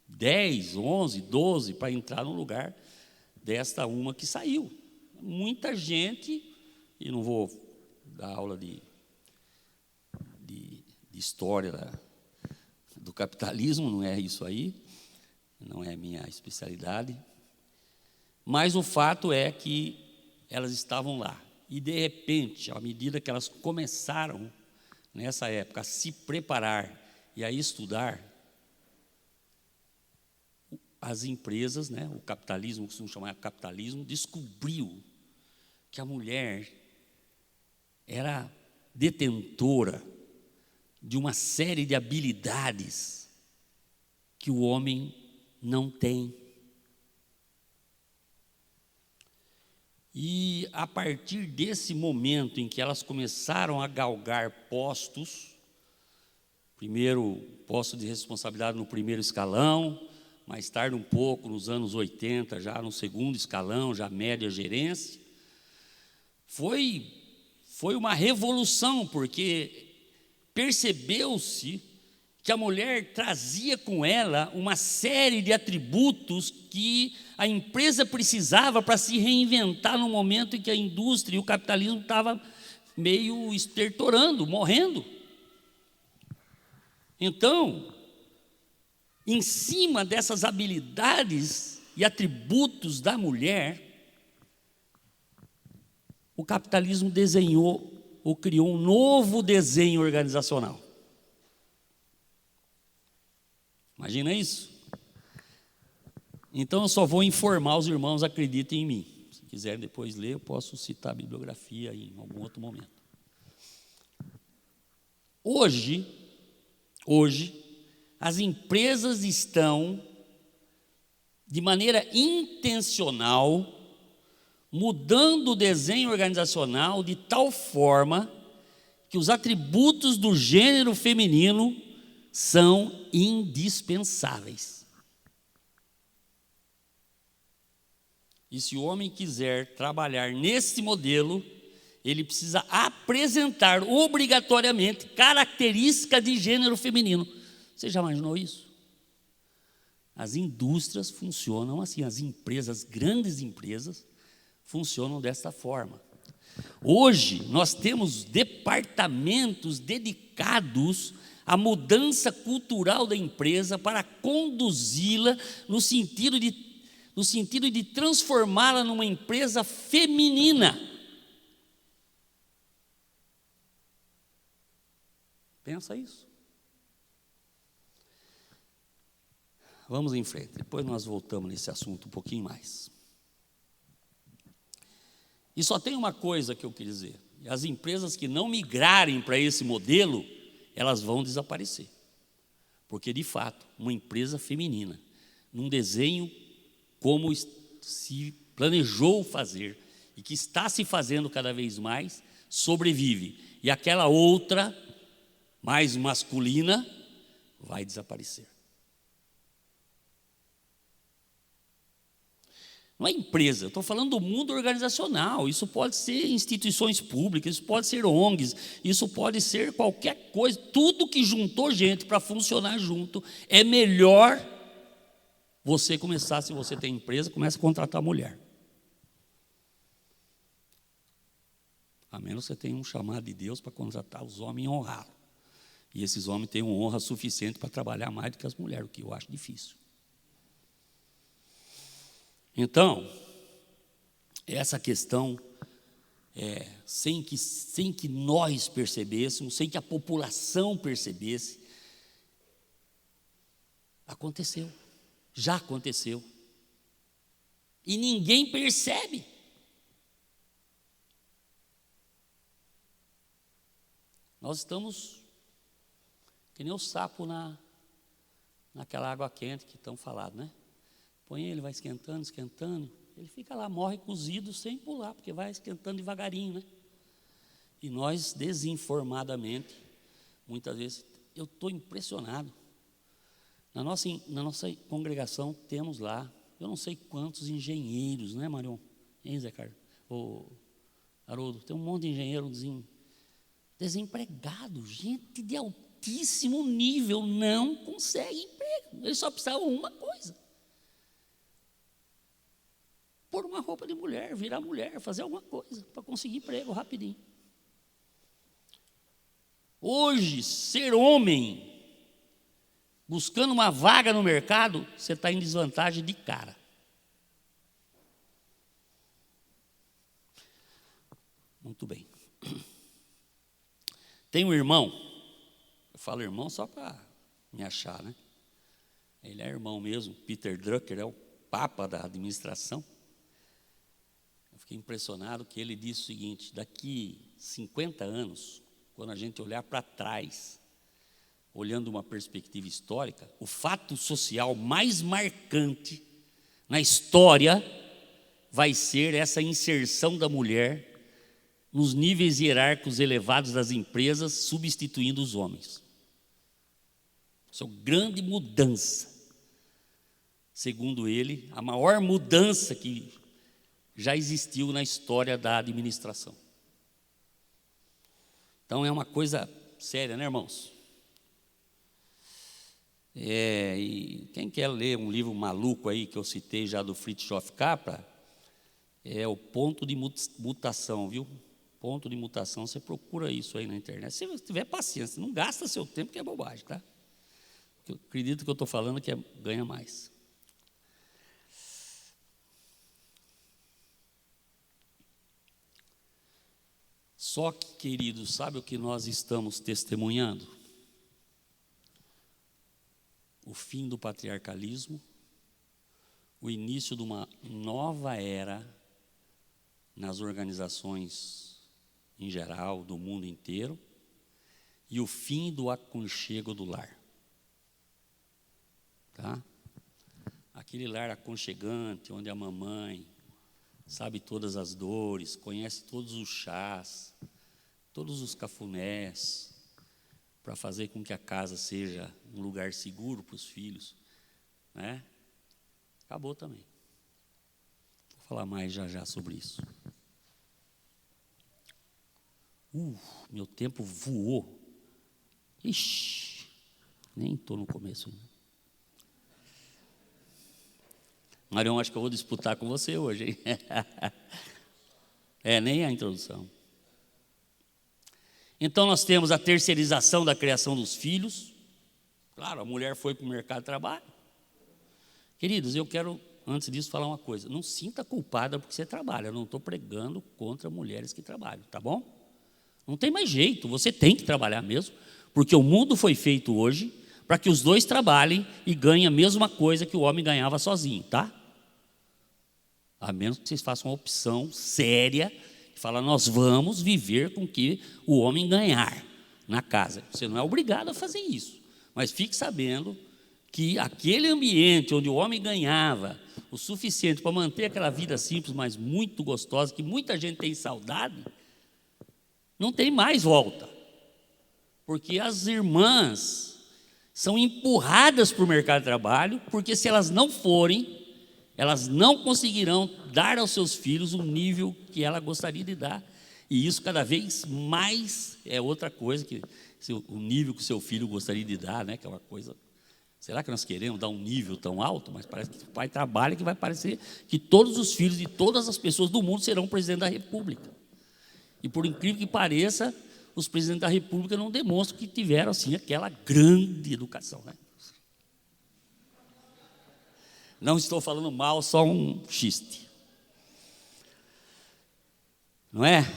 Speaker 1: 10, 11, 12 para entrar no lugar desta uma que saiu. Muita gente, e não vou dar aula de história do capitalismo, não é isso aí, não é minha especialidade, mas o fato é que elas estavam lá. E, de repente, à medida que elas começaram, nessa época, a se preparar e a estudar, as empresas, né, o capitalismo, que se chama capitalismo, descobriu que a mulher era detentora de uma série de habilidades que o homem não tem. E a partir desse momento em que elas começaram a galgar postos, primeiro posto de responsabilidade no primeiro escalão, mais tarde um pouco nos anos 80, já no segundo escalão, já média gerência, foi uma revolução, porque percebeu-se que a mulher trazia com ela uma série de atributos que a empresa precisava para se reinventar no momento em que a indústria e o capitalismo estavam meio estertorando, morrendo. Então, em cima dessas habilidades e atributos da mulher, o capitalismo desenhou ou criou um novo desenho organizacional. Imagina isso? Então eu só vou informar os irmãos, acreditem em mim. quiserem depois ler, eu posso citar a bibliografia em algum outro momento. Hoje, as empresas estão, de maneira intencional, mudando o desenho organizacional de tal forma que os atributos do gênero feminino são indispensáveis. E se o homem quiser trabalhar nesse modelo, ele precisa apresentar obrigatoriamente características de gênero feminino. Você já imaginou isso? As indústrias funcionam assim, as empresas, grandes empresas, funcionam desta forma. Hoje, nós temos departamentos dedicados à mudança cultural da empresa para conduzi-la no sentido de transformá-la numa empresa feminina. Pensa isso. Vamos em frente, depois nós voltamos nesse assunto um pouquinho mais. E só tem uma coisa que eu queria dizer: as empresas que não migrarem para esse modelo, elas vão desaparecer. Porque, de fato, uma empresa feminina, num desenho como se planejou fazer, e que está se fazendo cada vez mais, sobrevive. E aquela outra, mais masculina, vai desaparecer. Não é empresa, eu estou falando do mundo organizacional. Isso pode ser instituições públicas, isso pode ser ONGs, isso pode ser qualquer coisa. Tudo que juntou gente para funcionar junto, é melhor você começar, se você tem empresa, comece a contratar mulher. A menos que você tenha um chamado de Deus para contratar os homens e honrá-lo. E esses homens têm uma honra suficiente para trabalhar mais do que as mulheres, o que eu acho difícil. Então, essa questão, sem que nós percebêssemos, sem que a população percebesse, aconteceu, já aconteceu. E ninguém percebe. Nós estamos que nem o sapo naquela água quente que estão falando, né? Põe ele, vai esquentando, esquentando, ele fica lá, morre cozido sem pular, porque vai esquentando devagarinho, né? E nós, desinformadamente, muitas vezes, eu estou impressionado. Na nossa congregação temos lá, eu não sei quantos engenheiros, né, Marion? Hein, Zé Carlos? Ô, Haroldo, tem um monte de engenheiro desempregado, gente de altíssimo nível, não consegue emprego. Eles só precisavam uma coisa: pôr uma roupa de mulher, virar mulher, fazer alguma coisa para conseguir emprego rapidinho. Hoje, ser homem, buscando uma vaga no mercado, você está em desvantagem de cara. Muito bem. Tem um irmão, eu falo irmão só para me achar, né? Ele é irmão mesmo, Peter Drucker, é o papa da administração. Eu fiquei impressionado que ele disse o seguinte: daqui 50 anos, quando a gente olhar para trás, olhando uma perspectiva histórica, o fato social mais marcante na história vai ser essa inserção da mulher nos níveis hierárquicos elevados das empresas, substituindo os homens. Isso é uma grande mudança. Segundo ele, a maior mudança que já existiu na história da administração. Então é uma coisa séria, né, irmãos? E quem quer ler um livro maluco aí que eu citei já do Fritjof Capra, é o Ponto de Mutação, viu? Ponto de Mutação, você procura isso aí na internet. Se você tiver paciência, não gasta seu tempo, que é bobagem, tá? Eu acredito que eu estou falando que ganha mais. Só que, queridos, sabe o que nós estamos testemunhando? O fim do patriarcalismo, o início de uma nova era nas organizações em geral, do mundo inteiro, e o fim do aconchego do lar. Tá? Aquele lar aconchegante, onde a mamãe sabe todas as dores, conhece todos os chás, todos os cafunés, para fazer com que a casa seja um lugar seguro para os filhos, né? Acabou também. Vou falar mais já sobre isso. Meu tempo voou. Ixi, nem estou no começo ainda. Marião, acho que eu vou disputar com você hoje, hein? Nem a introdução. Então, nós temos a terceirização da criação dos filhos. Claro, a mulher foi para o mercado de trabalho. Queridos, eu quero, antes disso, falar uma coisa. Não sinta culpada porque você trabalha. Eu não estou pregando contra mulheres que trabalham, tá bom? Não tem mais jeito, você tem que trabalhar mesmo, porque o mundo foi feito hoje para que os dois trabalhem e ganhem a mesma coisa que o homem ganhava sozinho, tá? A menos que vocês façam uma opção séria, que fala, nós vamos viver com o que o homem ganhar na casa. Você não é obrigado a fazer isso, mas fique sabendo que aquele ambiente onde o homem ganhava o suficiente para manter aquela vida simples, mas muito gostosa, que muita gente tem saudade, não tem mais volta. Porque as irmãs são empurradas para o mercado de trabalho, porque se elas não forem, elas não conseguirão dar aos seus filhos o nível que ela gostaria de dar. E isso cada vez mais é outra coisa, que o nível que o seu filho gostaria de dar, né? Que é uma coisa... Será que nós queremos dar um nível tão alto? Mas parece que o pai trabalha, que vai parecer que todos os filhos de todas as pessoas do mundo serão presidente da República. E por incrível que pareça, os presidentes da República não demonstram que tiveram assim aquela grande educação, né? Não estou falando mal, só um xiste. Não é?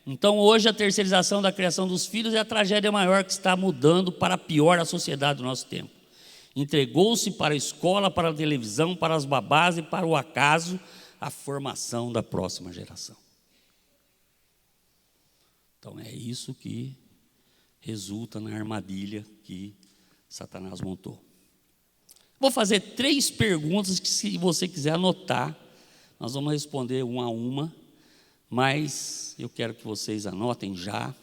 Speaker 1: Então, hoje, a terceirização da criação dos filhos é a tragédia maior que está mudando para pior a sociedade do nosso tempo. Entregou-se para a escola, para a televisão, para as babás e para o acaso a formação da próxima geração. Então, é isso que resulta na armadilha que Satanás montou. Vou fazer 3 perguntas que, se você quiser anotar, nós vamos responder uma a uma, mas eu quero que vocês anotem já,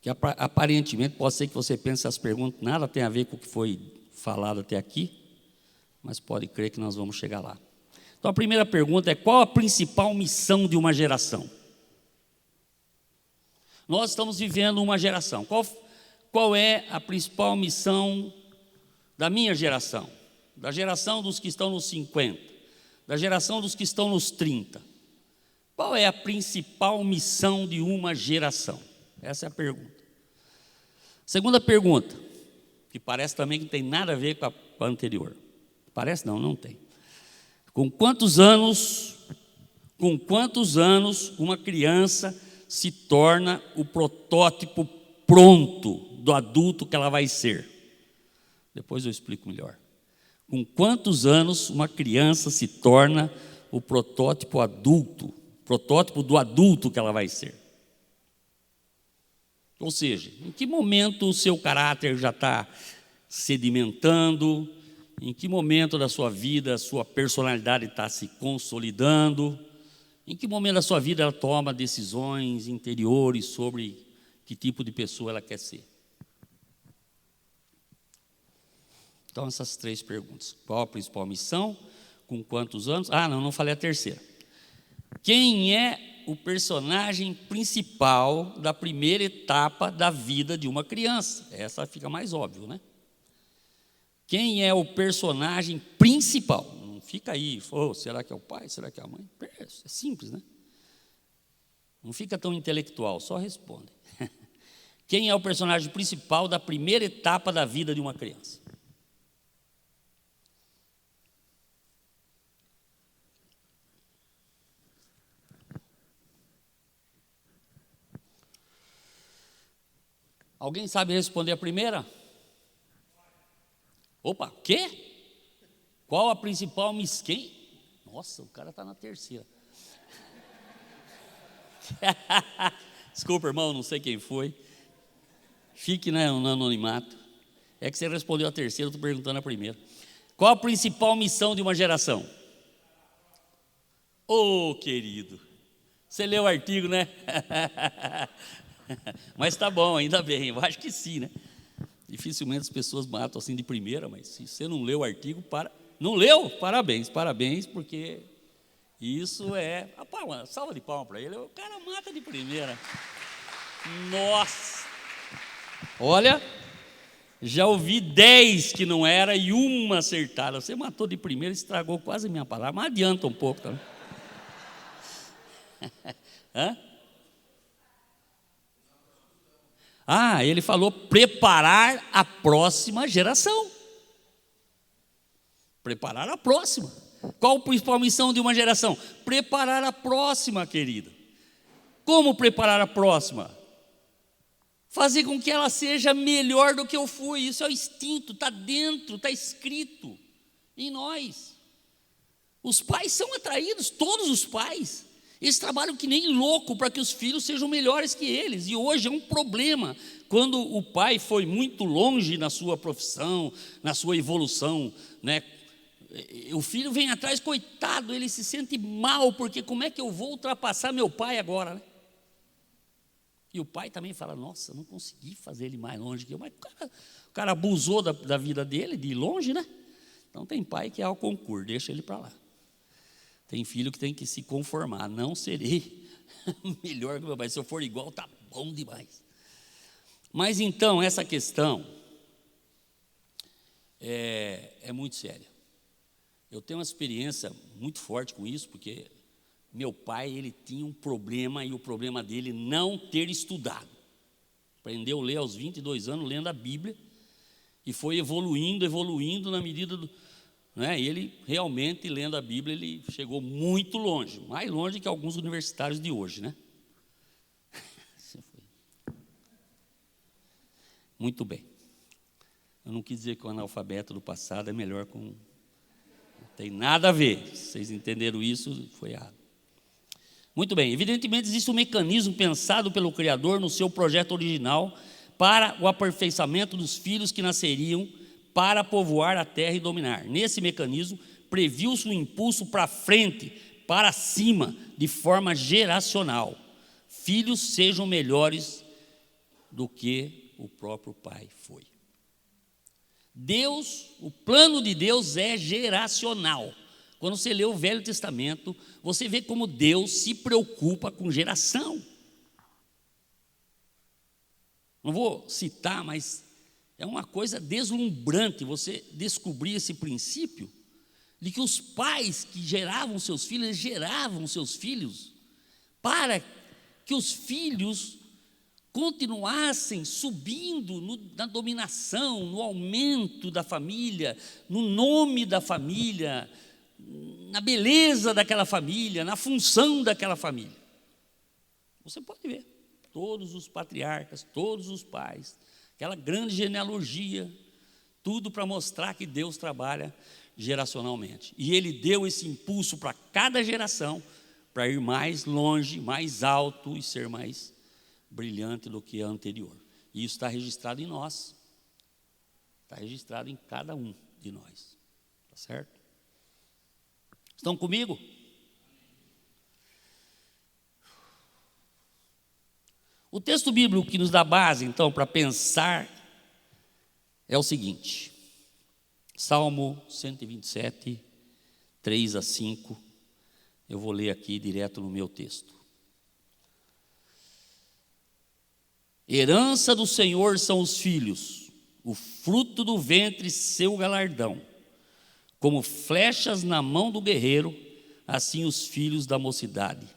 Speaker 1: que aparentemente pode ser que você pense que essas perguntas nada tem a ver com o que foi falado até aqui, mas pode crer que nós vamos chegar lá. Então, a primeira pergunta é: qual a principal missão de uma geração? Nós estamos vivendo uma geração. Qual é a principal missão da minha geração? Da geração dos que estão nos 50? Da geração dos que estão nos 30? Qual é a principal missão de uma geração? Essa é a pergunta. Segunda pergunta, que parece também que não tem nada a ver com a anterior. Parece não, não tem. Com quantos anos uma criança se torna o protótipo pronto do adulto que ela vai ser? Depois eu explico melhor. Com quantos anos uma criança se torna o protótipo do adulto que ela vai ser? Ou seja, em que momento o seu caráter já está sedimentando? Em que momento da sua vida a sua personalidade está se consolidando? Em que momento da sua vida ela toma decisões interiores sobre que tipo de pessoa ela quer ser? Então, essas 3 perguntas. Qual a principal missão? Com quantos anos? Não falei a terceira. Quem é o personagem principal da primeira etapa da vida de uma criança? Essa fica mais óbvio, né? Quem é o personagem principal? Não fica aí, será que é o pai? Será que é a mãe? É simples, né? Não fica tão intelectual, só responde. Quem é o personagem principal da primeira etapa da vida de uma criança? Alguém sabe responder a primeira? Opa, quê? Qual a principal missão? Nossa, o cara está na terceira. Desculpa, irmão, não sei quem foi. Fique no anonimato. É que você respondeu a terceira, eu estou perguntando a primeira. Qual a principal missão de uma geração? Ô, querido, você leu o artigo, né? Mas tá bom, ainda bem, eu acho que sim, né? Dificilmente as pessoas matam assim de primeira, mas se você não leu o artigo, não leu? Parabéns, porque isso é... salva de palma para ele, o cara mata de primeira. Nossa! Olha, já ouvi 10 que não era e uma acertada. Você matou de primeira, estragou quase a minha palavra, mas adianta um pouco também. Hã? Ele falou preparar a próxima geração. Preparar a próxima. Qual a principal missão de uma geração? Preparar a próxima, querida. Como preparar a próxima? Fazer com que ela seja melhor do que eu fui. Isso é o instinto, está dentro, está escrito em nós. Os pais são atraídos, todos os pais. Eles trabalham que nem louco para que os filhos sejam melhores que eles. E hoje é um problema quando o pai foi muito longe na sua profissão, na sua evolução, né? O filho vem atrás, coitado, ele se sente mal, porque como é que eu vou ultrapassar meu pai agora, né? E o pai também fala, nossa, não consegui fazer ele mais longe que eu. Mas o cara abusou da vida dele, de longe, né? Então tem pai que é ao concurso, deixa ele para lá. Tem filho que tem que se conformar, não serei melhor que meu pai, se eu for igual, tá bom demais. Mas então, essa questão é muito séria. Eu tenho uma experiência muito forte com isso, porque meu pai, ele tinha um problema, e o problema dele não ter estudado. Aprendeu a ler aos 22 anos, lendo a Bíblia, e foi evoluindo na medida do... Né? E ele realmente, lendo a Bíblia, ele chegou muito longe, mais longe que alguns universitários de hoje, né? Muito bem. Eu não quis dizer que o analfabeto do passado é melhor com... Não tem nada a ver. Se vocês entenderam isso, foi errado. Muito bem. Evidentemente, existe um mecanismo pensado pelo Criador no seu projeto original para o aperfeiçoamento dos filhos que nasceriam para povoar a terra e dominar. Nesse mecanismo, previu-se um impulso para frente, para cima, de forma geracional. Filhos sejam melhores do que o próprio pai foi. Deus, o plano de Deus é geracional. Quando você lê o Velho Testamento, você vê como Deus se preocupa com geração. Não vou citar, mas é uma coisa deslumbrante você descobrir esse princípio de que os pais que geravam seus filhos, eles geravam seus filhos para que os filhos continuassem subindo na dominação, no aumento da família, no nome da família, na beleza daquela família, na função daquela família. Você pode ver, todos os patriarcas, todos os pais, aquela grande genealogia, tudo para mostrar que Deus trabalha geracionalmente. E Ele deu esse impulso para cada geração, para ir mais longe, mais alto e ser mais brilhante do que a anterior. E isso está registrado em nós. Está registrado em cada um de nós. Tá certo? Estão comigo? O texto bíblico que nos dá base, então, para pensar é o seguinte. Salmo 127, 3 a 5. Eu vou ler aqui direto no meu texto. Herança do Senhor são os filhos, o fruto do ventre seu galardão. Como flechas na mão do guerreiro, assim os filhos da mocidade.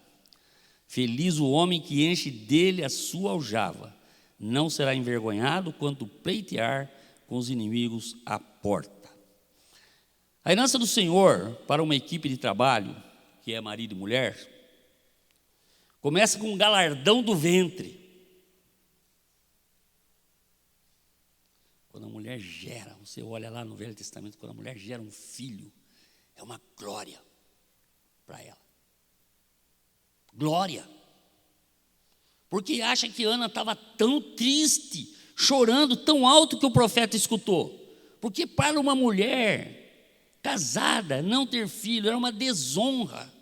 Speaker 1: Feliz o homem que enche dele a sua aljava, não será envergonhado quando pleitear com os inimigos à porta. A herança do Senhor para uma equipe de trabalho, que é marido e mulher, começa com um galardão do ventre. Quando a mulher gera, você olha lá no Velho Testamento, quando a mulher gera um filho, é uma glória. para ela. Glória. Porque acha que Ana estava tão triste, chorando tão alto que o profeta escutou. Porque para uma mulher casada, não ter filho era uma desonra.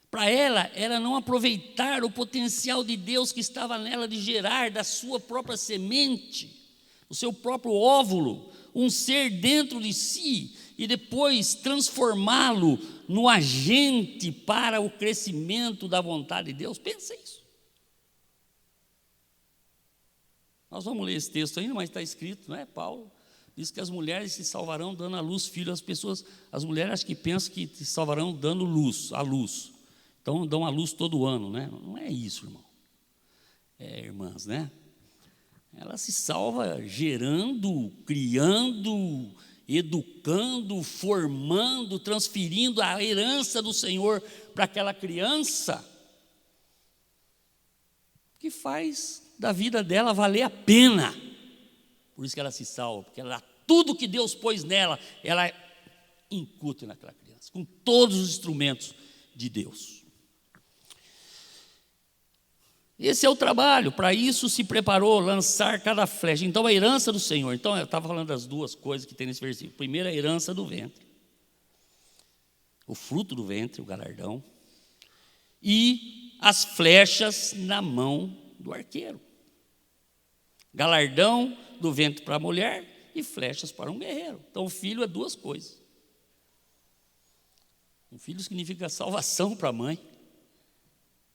Speaker 1: Para ela, era não aproveitar o potencial de Deus que estava nela de gerar da sua própria semente, o seu próprio óvulo, um ser dentro de si, e depois transformá-lo no agente para o crescimento da vontade de Deus. Pensa isso. Nós vamos ler esse texto ainda, mas está escrito, não é? Paulo diz que as mulheres se salvarão dando à luz filhos. As pessoas, as mulheres acho que pensam que se salvarão dando luz, à luz. Então dão à luz todo ano, né? Não é isso, irmão. Irmãs, né? Ela se salva gerando, criando, educando, formando, transferindo a herança do Senhor para aquela criança, que faz da vida dela valer a pena. Por isso que ela se salva, porque tudo que Deus pôs nela, ela incute naquela criança, com todos os instrumentos de Deus. Esse é o trabalho, para isso se preparou, lançar cada flecha. Então a herança do Senhor, então eu estava falando das duas coisas que tem nesse versículo. Primeiro, a herança do ventre, o fruto do ventre, o galardão, e as flechas na mão do arqueiro. Galardão do ventre para a mulher e flechas para um guerreiro. Então o filho é duas coisas. Um filho significa salvação para a mãe,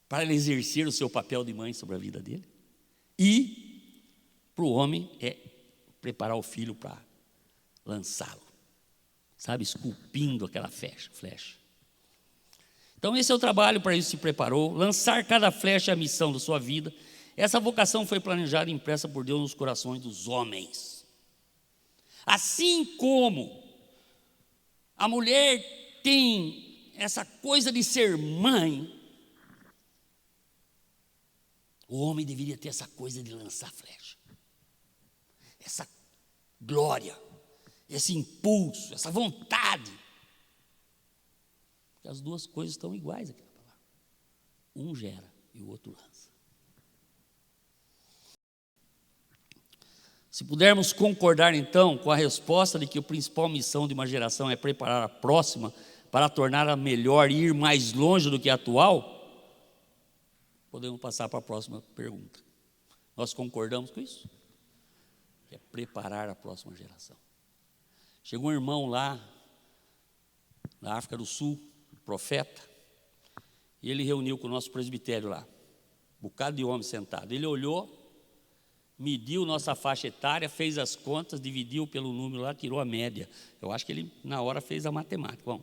Speaker 1: para ele exercer o seu papel de mãe sobre a vida dele. E para o homem é preparar o filho para lançá-lo, sabe, esculpindo aquela flecha. Então esse é o trabalho, para isso se preparou. Lançar cada flecha é a missão da sua vida. Essa vocação foi planejada e impressa por Deus nos corações dos homens. Assim como a mulher tem essa coisa de ser mãe, o homem deveria ter essa coisa de lançar flecha, essa glória, esse impulso, essa vontade. Porque as duas coisas estão iguais aqui na palavra. Um gera e o outro lança. Se pudermos concordar então com a resposta de que a principal missão de uma geração é preparar a próxima para torná-la melhor e ir mais longe do que a atual, podemos passar para a próxima pergunta. Nós concordamos com isso? É preparar a próxima geração. Chegou um irmão lá, na África do Sul, profeta, e ele reuniu com o nosso presbitério lá, um bocado de homem sentado. Ele olhou, mediu nossa faixa etária, fez as contas, dividiu pelo número lá, tirou a média. Eu acho que ele, na hora, fez a matemática. Bom,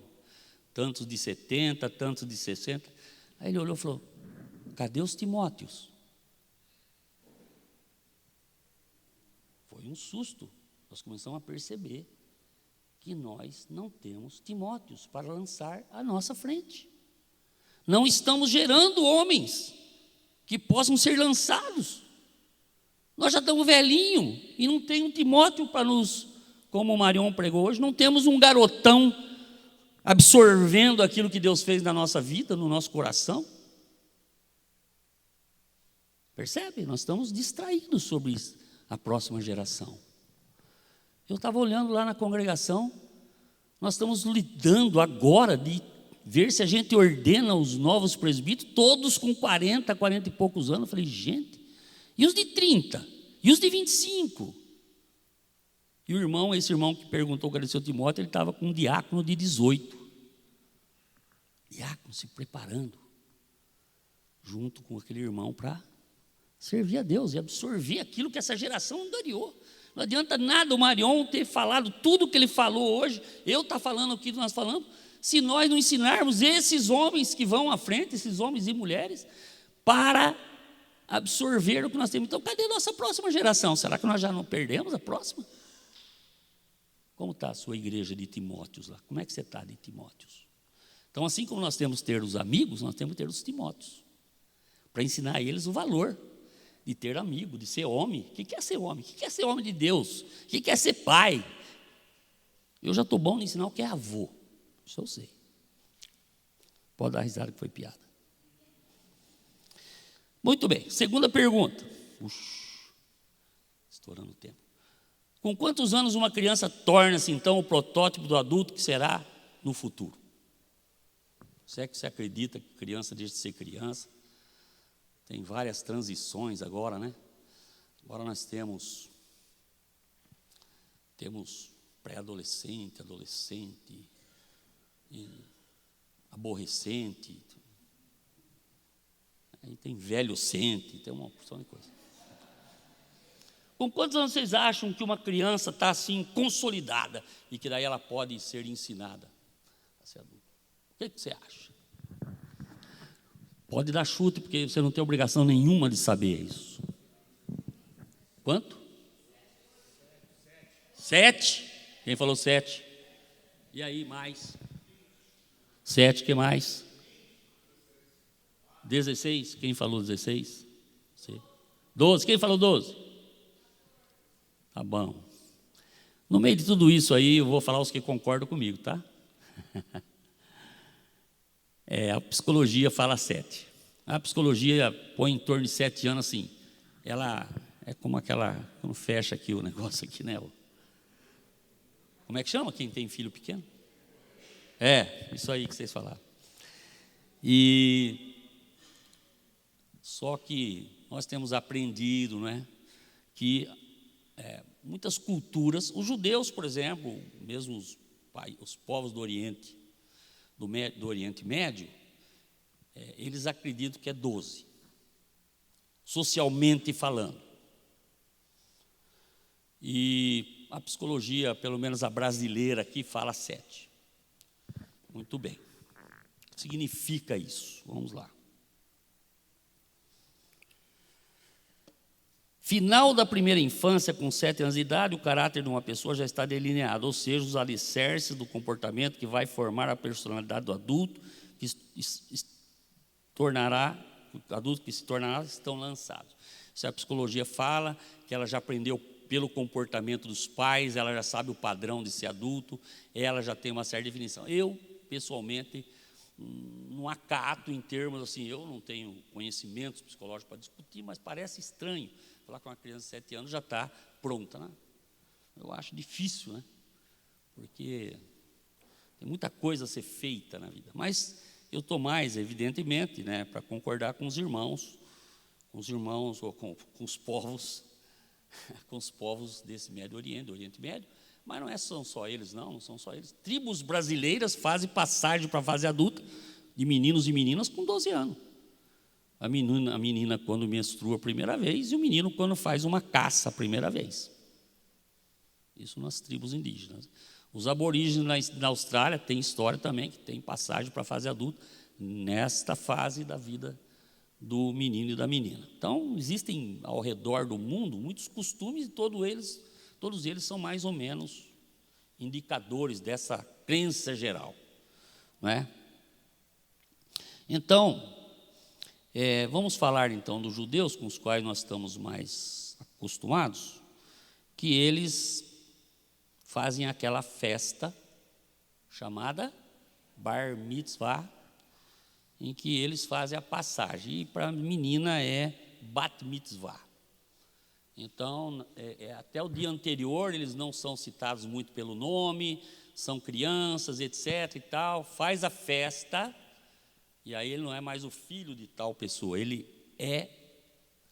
Speaker 1: tantos de 70, tantos de 60. Aí ele olhou e falou: cadê os Timóteos? Foi um susto. Nós começamos a perceber que nós não temos Timóteos para lançar à nossa frente. Não estamos gerando homens que possam ser lançados. Nós já estamos velhinhos e não tem um Timóteo para nos, como o Marion pregou hoje, não temos um garotão absorvendo aquilo que Deus fez na nossa vida, no nosso coração. Percebe? Nós estamos distraídos sobre a próxima geração. Eu estava olhando lá na congregação, nós estamos lidando agora de ver se a gente ordena os novos presbíteros, todos com 40 e poucos anos. Eu falei, gente, e os de 30? E os de 25? E o irmão, esse irmão que perguntou cadê seu Timóteo, ele estava com um diácono de 18. Diácono se preparando, junto com aquele irmão para servir a Deus e absorver aquilo que essa geração angariou. Não adianta nada o Marion ter falado tudo o que ele falou hoje, eu estar falando o que nós falamos, se nós não ensinarmos esses homens que vão à frente, esses homens e mulheres, para absorver o que nós temos. Então, cadê a nossa próxima geração? Será que nós já não perdemos a próxima? Como está a sua igreja de Timóteos lá? Como é que você está de Timóteos? Então, assim como nós temos que ter os amigos, nós temos que ter os Timóteos, para ensinar a eles o valor de ter amigo, de ser homem. O que é ser homem? O que é ser homem de Deus? O que é ser pai? Eu já estou bom de ensinar o que é avô. Isso eu sei. Pode dar risada que foi piada. Muito bem, segunda pergunta. Estourando o tempo. Com quantos anos uma criança torna-se, então, o protótipo do adulto que será no futuro? Se é que você acredita que criança deixa de ser criança? Tem várias transições agora, né? Agora nós temos pré-adolescente, adolescente, aborrecente, aí tem velhocente, tem uma opção de coisa. Com quantos anos vocês acham que uma criança está assim consolidada e que daí ela pode ser ensinada a ser adulta? O que você acha? Pode dar chute, porque você não tem obrigação nenhuma de saber isso. Quanto? 7? Quem falou 7? E aí, mais? 7, que mais? 16? Quem falou 16? 12? Quem falou 12? Tá bom. No meio de tudo isso aí, eu vou falar os que concordam comigo, tá? A psicologia fala 7. A psicologia põe em torno de 7 anos assim. Ela é como aquela, quando fecha aqui o negócio aqui, né? Como é que chama quem tem filho pequeno? Isso aí que vocês falaram. E só que nós temos aprendido, né, que muitas culturas, os judeus, por exemplo, mesmo os povos do Oriente, do Oriente Médio, eles acreditam que é 12, socialmente falando. E a psicologia, pelo menos a brasileira aqui, fala 7. Muito bem. O que significa isso? Vamos lá. Final da primeira infância, com 7 anos de idade, o caráter de uma pessoa já está delineado, ou seja, os alicerces do comportamento que vai formar a personalidade do adulto que se tornará estão lançados. Se a psicologia fala que ela já aprendeu pelo comportamento dos pais, ela já sabe o padrão de ser adulto, ela já tem uma certa definição. Eu, pessoalmente, não acato em termos assim, eu não tenho conhecimentos psicológicos para discutir, mas parece estranho falar com uma criança de 7 anos já está pronta, né? Eu acho difícil, né? Porque tem muita coisa a ser feita na vida. Mas eu estou mais, evidentemente, né, para concordar com os irmãos ou com os povos, com os povos desse Médio Oriente, do Oriente Médio. Mas não são só eles, não são só eles. Tribos brasileiras fazem passagem para a fase adulta de meninos e meninas com 12 anos. A menina quando menstrua a primeira vez e o menino quando faz uma caça a primeira vez. Isso nas tribos indígenas. Os aborígenes na Austrália têm história também, que tem passagem para a fase adulta, nesta fase da vida do menino e da menina. Então, existem ao redor do mundo muitos costumes e todos eles são mais ou menos indicadores dessa crença geral, não é? Então, vamos falar então dos judeus, com os quais nós estamos mais acostumados, que eles fazem aquela festa chamada Bar Mitzvah, em que eles fazem a passagem, e para a menina é Bat Mitzvah. Então, até o dia anterior, eles não são citados muito pelo nome, são crianças, etc. e tal, faz a festa, e aí ele não é mais o filho de tal pessoa, ele é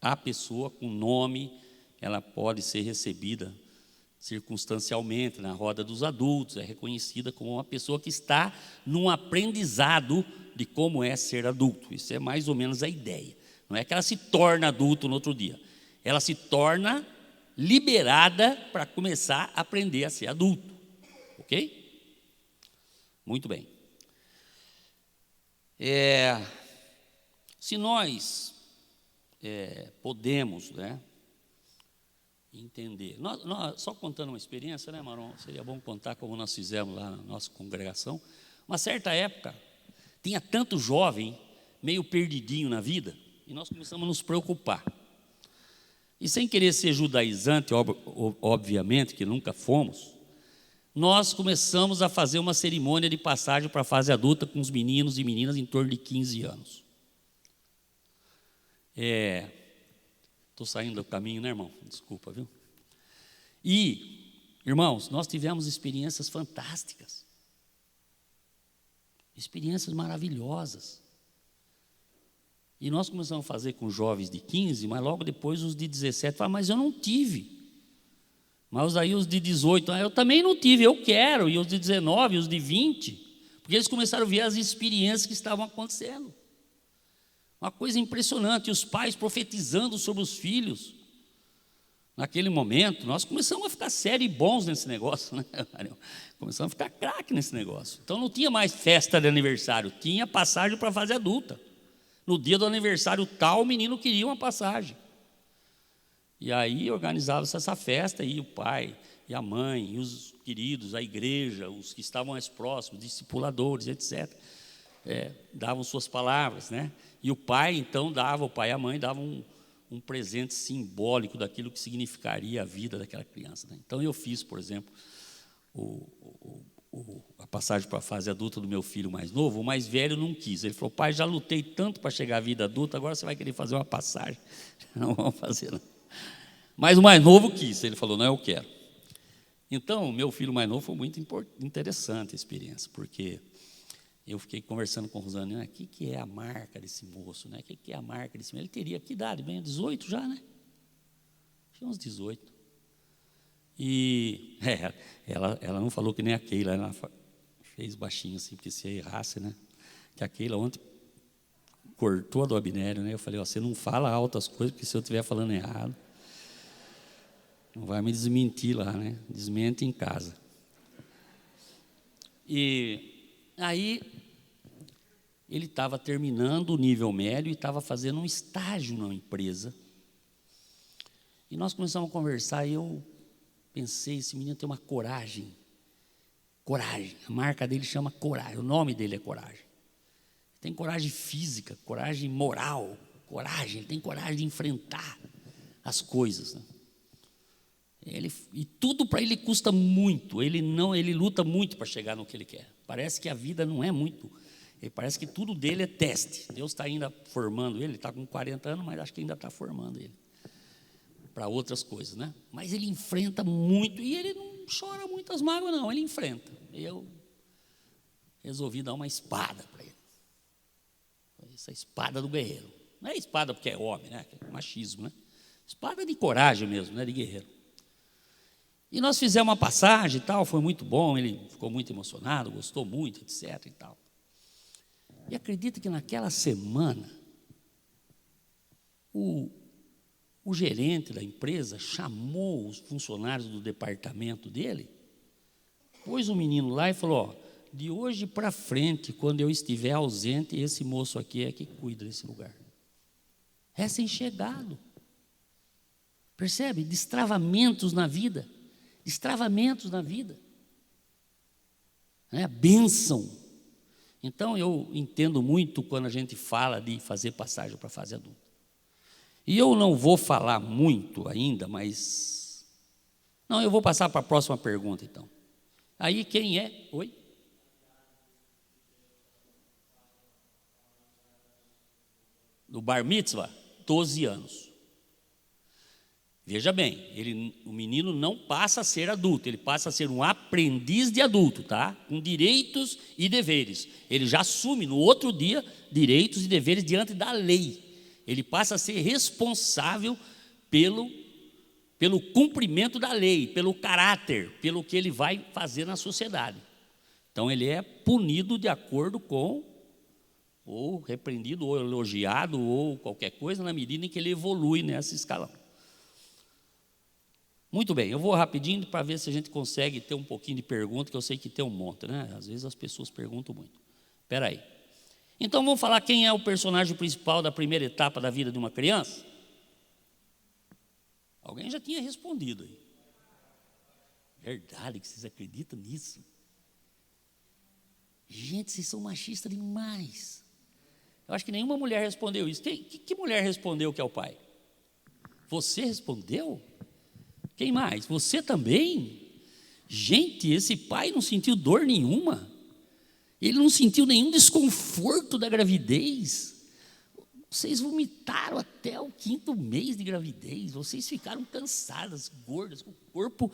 Speaker 1: a pessoa com nome, ela pode ser recebida circunstancialmente na roda dos adultos, é reconhecida como uma pessoa que está num aprendizado de como é ser adulto. Isso é mais ou menos a ideia. Não é que ela se torna adulto no outro dia. Ela se torna liberada para começar a aprender a ser adulto. Ok? Muito bem. Se nós podemos, né, entender. Só contando uma experiência, né, Maron? Seria bom contar como nós fizemos lá na nossa congregação. Uma certa época, tinha tanto jovem meio perdidinho na vida, e nós começamos a nos preocupar. E sem querer ser judaizante, obviamente, que nunca fomos, nós começamos a fazer uma cerimônia de passagem para a fase adulta com os meninos e meninas em torno de 15 anos. Estou saindo do caminho, né, irmão? Desculpa, viu? E, irmãos, nós tivemos experiências fantásticas. Experiências maravilhosas. E nós começamos a fazer com jovens de 15, mas logo depois os de 17 falaram, mas eu não tive. Mas aí os de 18, eu também não tive, eu quero. E os de 19, os de 20, porque eles começaram a ver as experiências que estavam acontecendo. Uma coisa impressionante, os pais profetizando sobre os filhos. Naquele momento, nós começamos a ficar sérios e bons nesse negócio, né? Começamos a ficar craque nesse negócio. Então não tinha mais festa de aniversário, tinha passagem para a fase adulta. No dia do aniversário tal, o menino queria uma passagem. E aí organizava-se essa festa, e o pai, e a mãe, e os queridos, a igreja, os que estavam mais próximos, discipuladores, etc., davam suas palavras, né? E o pai, então, o pai e a mãe davam um presente simbólico daquilo que significaria a vida daquela criança, né? Então, eu fiz, por exemplo, a passagem para a fase adulta do meu filho mais novo. O mais velho não quis. Ele falou, pai, já lutei tanto para chegar à vida adulta, agora você vai querer fazer uma passagem. Não vamos fazer, não. Mas o mais novo quis. Ele falou, não, eu quero. Então, o meu filho mais novo foi muito interessante a experiência, porque eu fiquei conversando com o Rosane, o que é a marca desse moço, né? O que é a marca desse moço? Ele teria, que idade? Bem, 18 já, né? Tinha uns 18. E ela não falou que nem a Keila, ela fez baixinho assim, porque se errasse, né? Que a Keila ontem cortou a do Abnério, né? Eu falei, você não fala altas coisas, porque se eu estiver falando errado, não vai me desmentir lá, né? Desmente em casa. E aí, ele estava terminando o nível médio e estava fazendo um estágio na empresa. E nós começamos a conversar e eu pensei, esse menino tem uma coragem. Coragem. A marca dele chama coragem. O nome dele é coragem. Tem coragem física, coragem moral, coragem. Ele tem coragem de enfrentar as coisas, né? E tudo para ele custa muito. Ele luta muito para chegar no que ele quer. Parece que a vida não é muito. Parece que tudo dele é teste. Deus está ainda formando ele. Ele está com 40 anos, mas acho que ainda está formando ele para outras coisas, né? Mas ele enfrenta muito e ele não chora muitas mágoas, não. Ele enfrenta. Eu resolvi dar uma espada para ele. Essa espada do guerreiro. Não é espada porque é homem, né? É machismo, né? Espada de coragem mesmo, né? De guerreiro. E nós fizemos uma passagem e tal, foi muito bom, ele ficou muito emocionado, gostou muito, etc. e tal. E acredita que naquela semana, o gerente da empresa chamou os funcionários do departamento dele, pôs o menino lá e falou, de hoje para frente, quando eu estiver ausente, esse moço aqui é que cuida desse lugar. Recém-chegado. Percebe? Destravamentos na vida. Destravamentos na vida. Bênção. Então, eu entendo muito quando a gente fala de fazer passagem para a fase adulta. E eu não vou falar muito ainda, mas... Não, eu vou passar para a próxima pergunta, então. Aí, quem é? Oi? Do bar mitzvah? 12 anos. Veja bem, o menino não passa a ser adulto, ele passa a ser um aprendiz de adulto, tá? Com direitos e deveres. Ele já assume no outro dia direitos e deveres diante da lei. Ele passa a ser responsável pelo cumprimento da lei, pelo caráter, pelo que ele vai fazer na sociedade. Então ele é punido de acordo com, ou repreendido, ou elogiado, ou qualquer coisa, na medida em que ele evolui nessa escalão. Muito bem, eu vou rapidinho para ver se a gente consegue ter um pouquinho de pergunta, que eu sei que tem um monte, né? Às vezes as pessoas perguntam muito. Espera aí. Então vamos falar quem é o personagem principal da primeira etapa da vida de uma criança? Alguém já tinha respondido aí. Verdade que vocês acreditam nisso? Gente, vocês são machistas demais. Eu acho que nenhuma mulher respondeu isso. Que mulher respondeu que é o pai? Você respondeu? Quem mais? Você também? Gente, esse pai não sentiu dor nenhuma. Ele não sentiu nenhum desconforto da gravidez. Vocês vomitaram até o 5º mês de gravidez. Vocês ficaram cansadas, gordas, com o corpo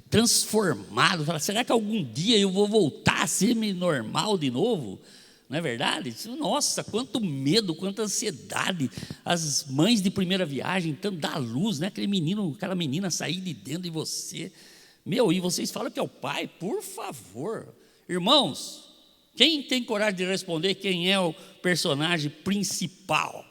Speaker 1: transformado. Falaram, será que algum dia eu vou voltar a ser normal de novo? Não é verdade? Nossa, quanto medo, quanta ansiedade. As mães de primeira viagem tentando dar luz, né? Aquele menino, aquela menina sair de dentro de você. Meu, e vocês falam que é o pai? Por favor. Irmãos, quem tem coragem de responder quem é o personagem principal?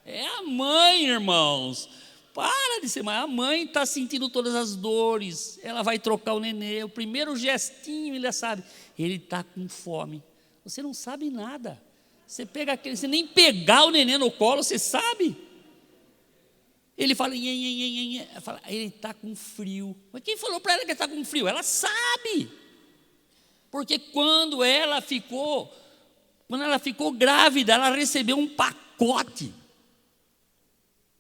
Speaker 1: É a mãe, irmãos. Para de ser mãe. A mãe está sentindo todas as dores. Ela vai trocar o nenê. O primeiro gestinho, ele já sabe. Ele está com fome. Você não sabe nada. Você pega aquele, você nem pegar o nenê no colo, você sabe. Ele fala, ele está com frio. Mas quem falou para ela que está com frio? Ela sabe. Porque quando ela ficou grávida, ela recebeu um pacote.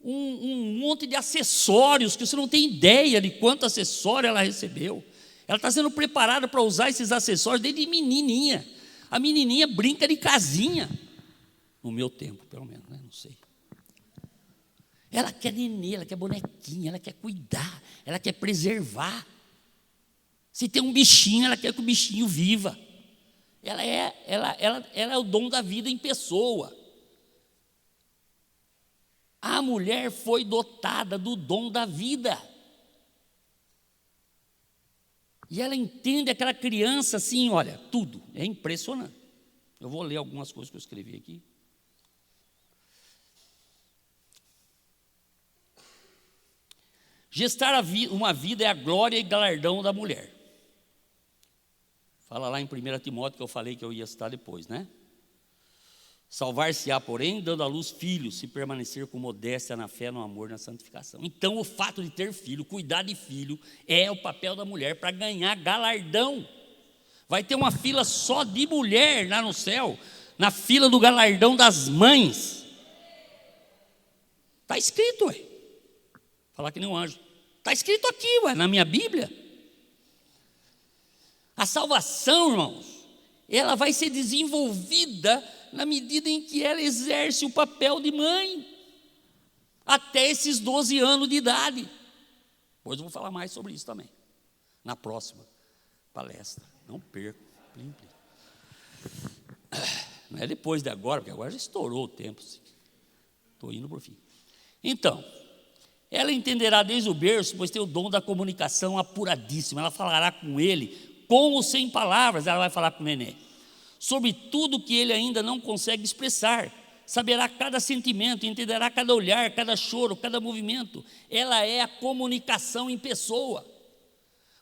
Speaker 1: Um monte de acessórios, que você não tem ideia de quanto acessório ela recebeu. Ela está sendo preparada para usar esses acessórios desde menininha. A menininha brinca de casinha. No meu tempo, pelo menos, né? Não sei. Ela quer nenê, ela quer bonequinha, ela quer cuidar, ela quer preservar. Se tem um bichinho, ela quer que o bichinho viva. Ela é o dom da vida em pessoa. A mulher foi dotada do dom da vida. E ela entende aquela criança assim, olha, tudo. É impressionante. Eu vou ler algumas coisas que eu escrevi aqui. Gestar uma vida é a glória e galardão da mulher. Fala lá em 1 Timóteo, que eu falei que eu ia citar depois, né? Salvar-se-á, porém, dando à luz filhos, se permanecer com modéstia na fé, no amor, na santificação. Então, o fato de ter filho, cuidar de filho, é o papel da mulher para ganhar galardão. Vai ter uma fila só de mulher lá no céu, na fila do galardão das mães. Está escrito, ué. Falar que nem um anjo. Está escrito aqui, ué, na minha Bíblia. A salvação, irmãos, ela vai ser desenvolvida na medida em que ela exerce o papel de mãe, até esses 12 anos de idade. Depois eu vou falar mais sobre isso também, na próxima palestra. Não perca. Não é depois de agora, porque agora já estourou o tempo. Estou indo para o fim. Então, ela entenderá desde o berço, pois tem o dom da comunicação apuradíssima. Ela falará com ele, com ou sem palavras, ela vai falar com o neném. Sobre tudo que ele ainda não consegue expressar, saberá cada sentimento, entenderá cada olhar, cada choro, cada movimento. Ela é a comunicação em pessoa.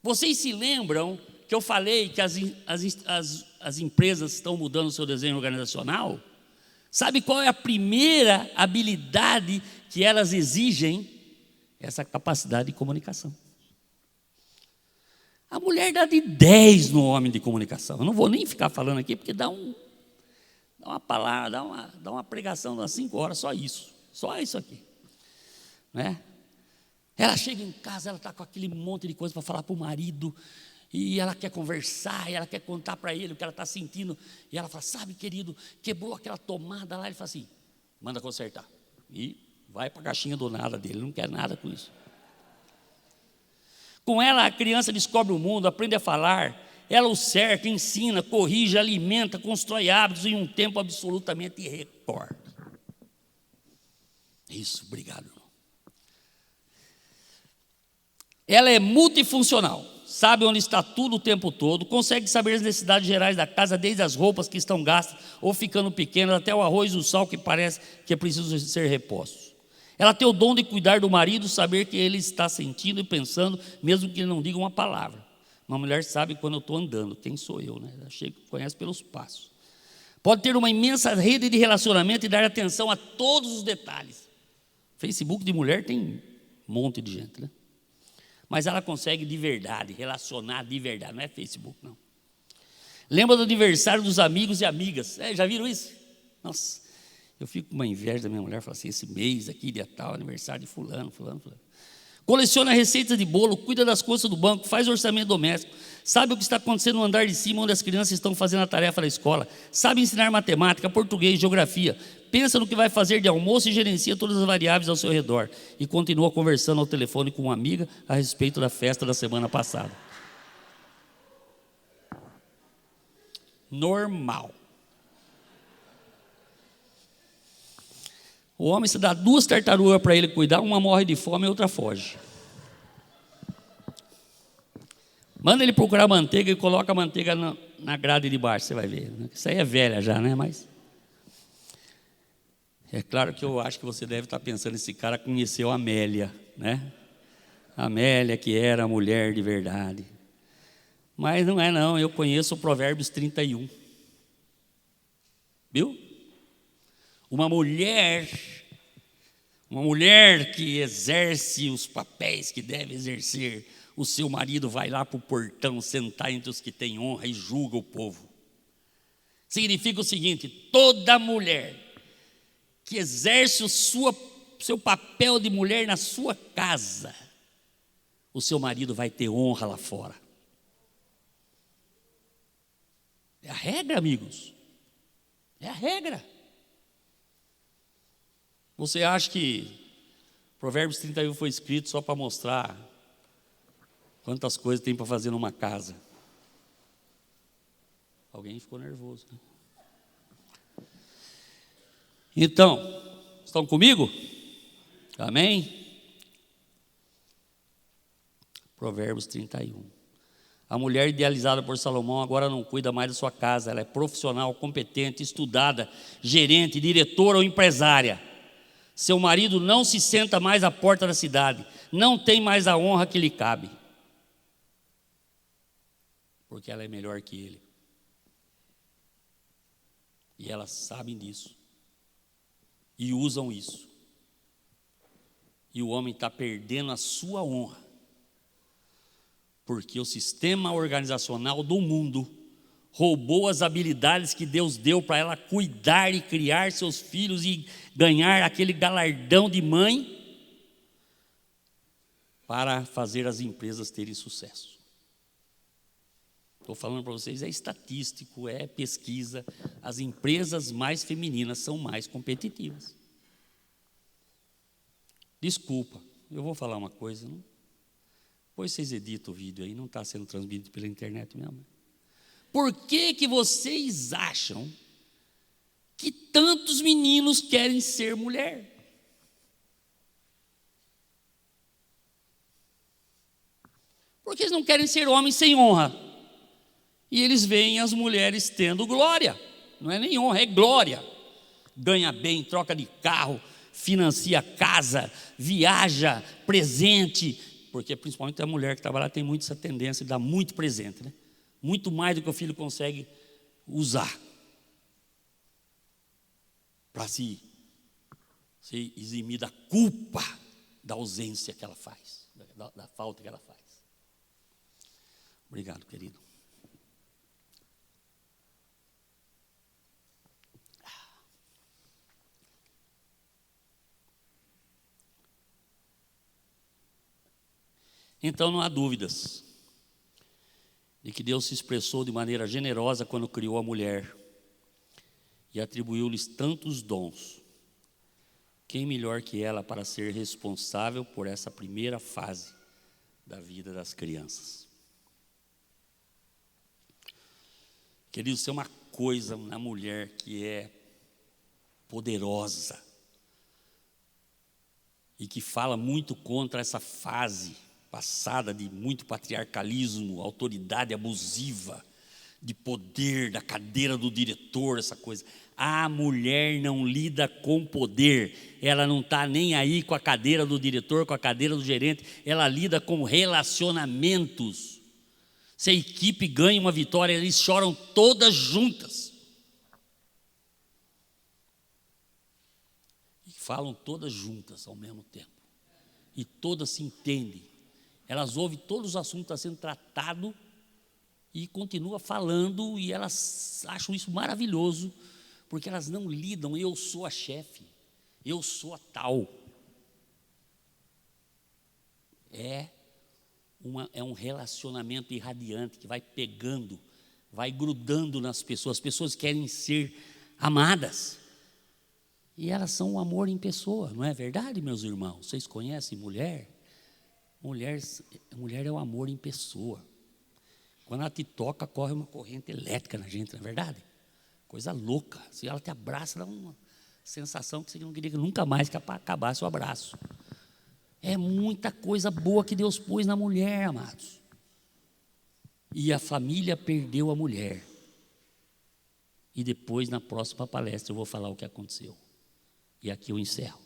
Speaker 1: Vocês se lembram que eu falei que as empresas estão mudando o seu desenho organizacional? Sabe qual é a primeira habilidade que elas exigem? Essa capacidade de comunicação. A mulher dá de 10 no homem de comunicação. Eu não vou nem ficar falando aqui, porque dá uma palavra, dá uma pregação das 5 horas, só isso aqui. Né? Ela chega em casa, ela está com aquele monte de coisa para falar para o marido, e ela quer conversar, e ela quer contar para ele o que ela está sentindo, e ela fala, sabe, querido, quebrou aquela tomada lá, ele fala assim, manda consertar, e vai para a caixinha do nada dele, não quer nada com isso. Com ela a criança descobre o mundo, aprende a falar, ela o cerca, ensina, corrige, alimenta, constrói hábitos em um tempo absolutamente recorde. Isso, obrigado, irmão. Ela é multifuncional, sabe onde está tudo o tempo todo, consegue saber as necessidades gerais da casa, desde as roupas que estão gastas ou ficando pequenas, até o arroz e o sal que parece que é preciso ser repostos. Ela tem o dom de cuidar do marido, saber que ele está sentindo e pensando, mesmo que ele não diga uma palavra. Uma mulher sabe quando eu estou andando, quem sou eu, né? Ela chega, conhece pelos passos. Pode ter uma imensa rede de relacionamento e dar atenção a todos os detalhes. Facebook de mulher tem um monte de gente, né? Mas ela consegue de verdade, relacionar de verdade, não é Facebook, não. Lembra do aniversário dos amigos e amigas? Já viram isso? Nossa, eu fico com uma inveja da minha mulher, falo assim, esse mês aqui, dia tal, aniversário de fulano. Coleciona receitas de bolo, cuida das contas do banco, faz orçamento doméstico, sabe o que está acontecendo no andar de cima, onde as crianças estão fazendo a tarefa da escola, sabe ensinar matemática, português, geografia, pensa no que vai fazer de almoço e gerencia todas as variáveis ao seu redor, e continua conversando ao telefone com uma amiga a respeito da festa da semana passada. Normal. O homem, se dá 2 tartarugas para ele cuidar, uma morre de fome e outra foge. Manda ele procurar manteiga e coloca a manteiga na grade de baixo, você vai ver. Isso aí é velha já, né? Mas é claro que eu acho que você deve estar pensando, esse cara conheceu a Amélia, né? A Amélia, que era a mulher de verdade. Mas não é não, eu conheço o Provérbios 31. Viu? Uma mulher que exerce os papéis que deve exercer, o seu marido vai lá para o portão sentar entre os que têm honra e julga o povo. Significa o seguinte: toda mulher que exerce o seu papel de mulher na sua casa, o seu marido vai ter honra lá fora. É a regra, amigos. É a regra. Você acha que Provérbios 31 foi escrito só para mostrar quantas coisas tem para fazer numa casa? Alguém ficou nervoso, né? Então, estão comigo? Amém? Provérbios 31. A mulher idealizada por Salomão agora não cuida mais da sua casa. Ela é profissional, competente, estudada, gerente, diretora ou empresária. Seu marido não se senta mais à porta da cidade, não tem mais a honra que lhe cabe, porque ela é melhor que ele. E elas sabem disso e usam isso. E o homem está perdendo a sua honra, porque o sistema organizacional do mundo roubou as habilidades que Deus deu para ela cuidar e criar seus filhos e ganhar aquele galardão de mãe, para fazer as empresas terem sucesso. Estou falando para vocês, é estatístico, é pesquisa. As empresas mais femininas são mais competitivas. Desculpa, eu vou falar uma coisa, não? Depois vocês editam o vídeo aí, não está sendo transmitido pela internet mesmo. Por que vocês acham que tantos meninos querem ser mulher? Porque eles não querem ser homens sem honra. E eles veem as mulheres tendo glória. Não é nem honra, é glória. Ganha bem, troca de carro, financia casa, viaja, presente. Porque principalmente a mulher que trabalha tem muito essa tendência de dar muito presente, né? Muito mais do que o filho consegue usar para se eximir da culpa da ausência que ela faz, da falta que ela faz. Obrigado, querido. Então não há dúvidas de que Deus se expressou de maneira generosa quando criou a mulher e atribuiu-lhes tantos dons. Quem melhor que ela para ser responsável por essa primeira fase da vida das crianças? Queridos, isso é uma coisa na mulher que é poderosa e que fala muito contra essa fase passada de muito patriarcalismo, autoridade abusiva, de poder, da cadeira do diretor, essa coisa. A mulher não lida com poder, ela não está nem aí com a cadeira do diretor, com a cadeira do gerente, ela lida com relacionamentos. Se a equipe ganha uma vitória, eles choram todas juntas. E falam todas juntas ao mesmo tempo. E todas se entendem. Elas ouvem todos os assuntos que estão sendo tratados e continuam falando, e elas acham isso maravilhoso, porque elas não lidam, eu sou a chefe, eu sou a tal. é um relacionamento irradiante que vai pegando, vai grudando nas pessoas. As pessoas querem ser amadas. E elas são o amor em pessoa, não é verdade, meus irmãos? Vocês conhecem mulher? Mulher é o amor em pessoa. Quando ela te toca, corre uma corrente elétrica na gente, não é verdade? Coisa louca. Se ela te abraça, dá uma sensação que você não queria que nunca mais acabasse o abraço. É muita coisa boa que Deus pôs na mulher, amados. E a família perdeu a mulher. E depois, na próxima palestra, eu vou falar o que aconteceu. E aqui eu encerro.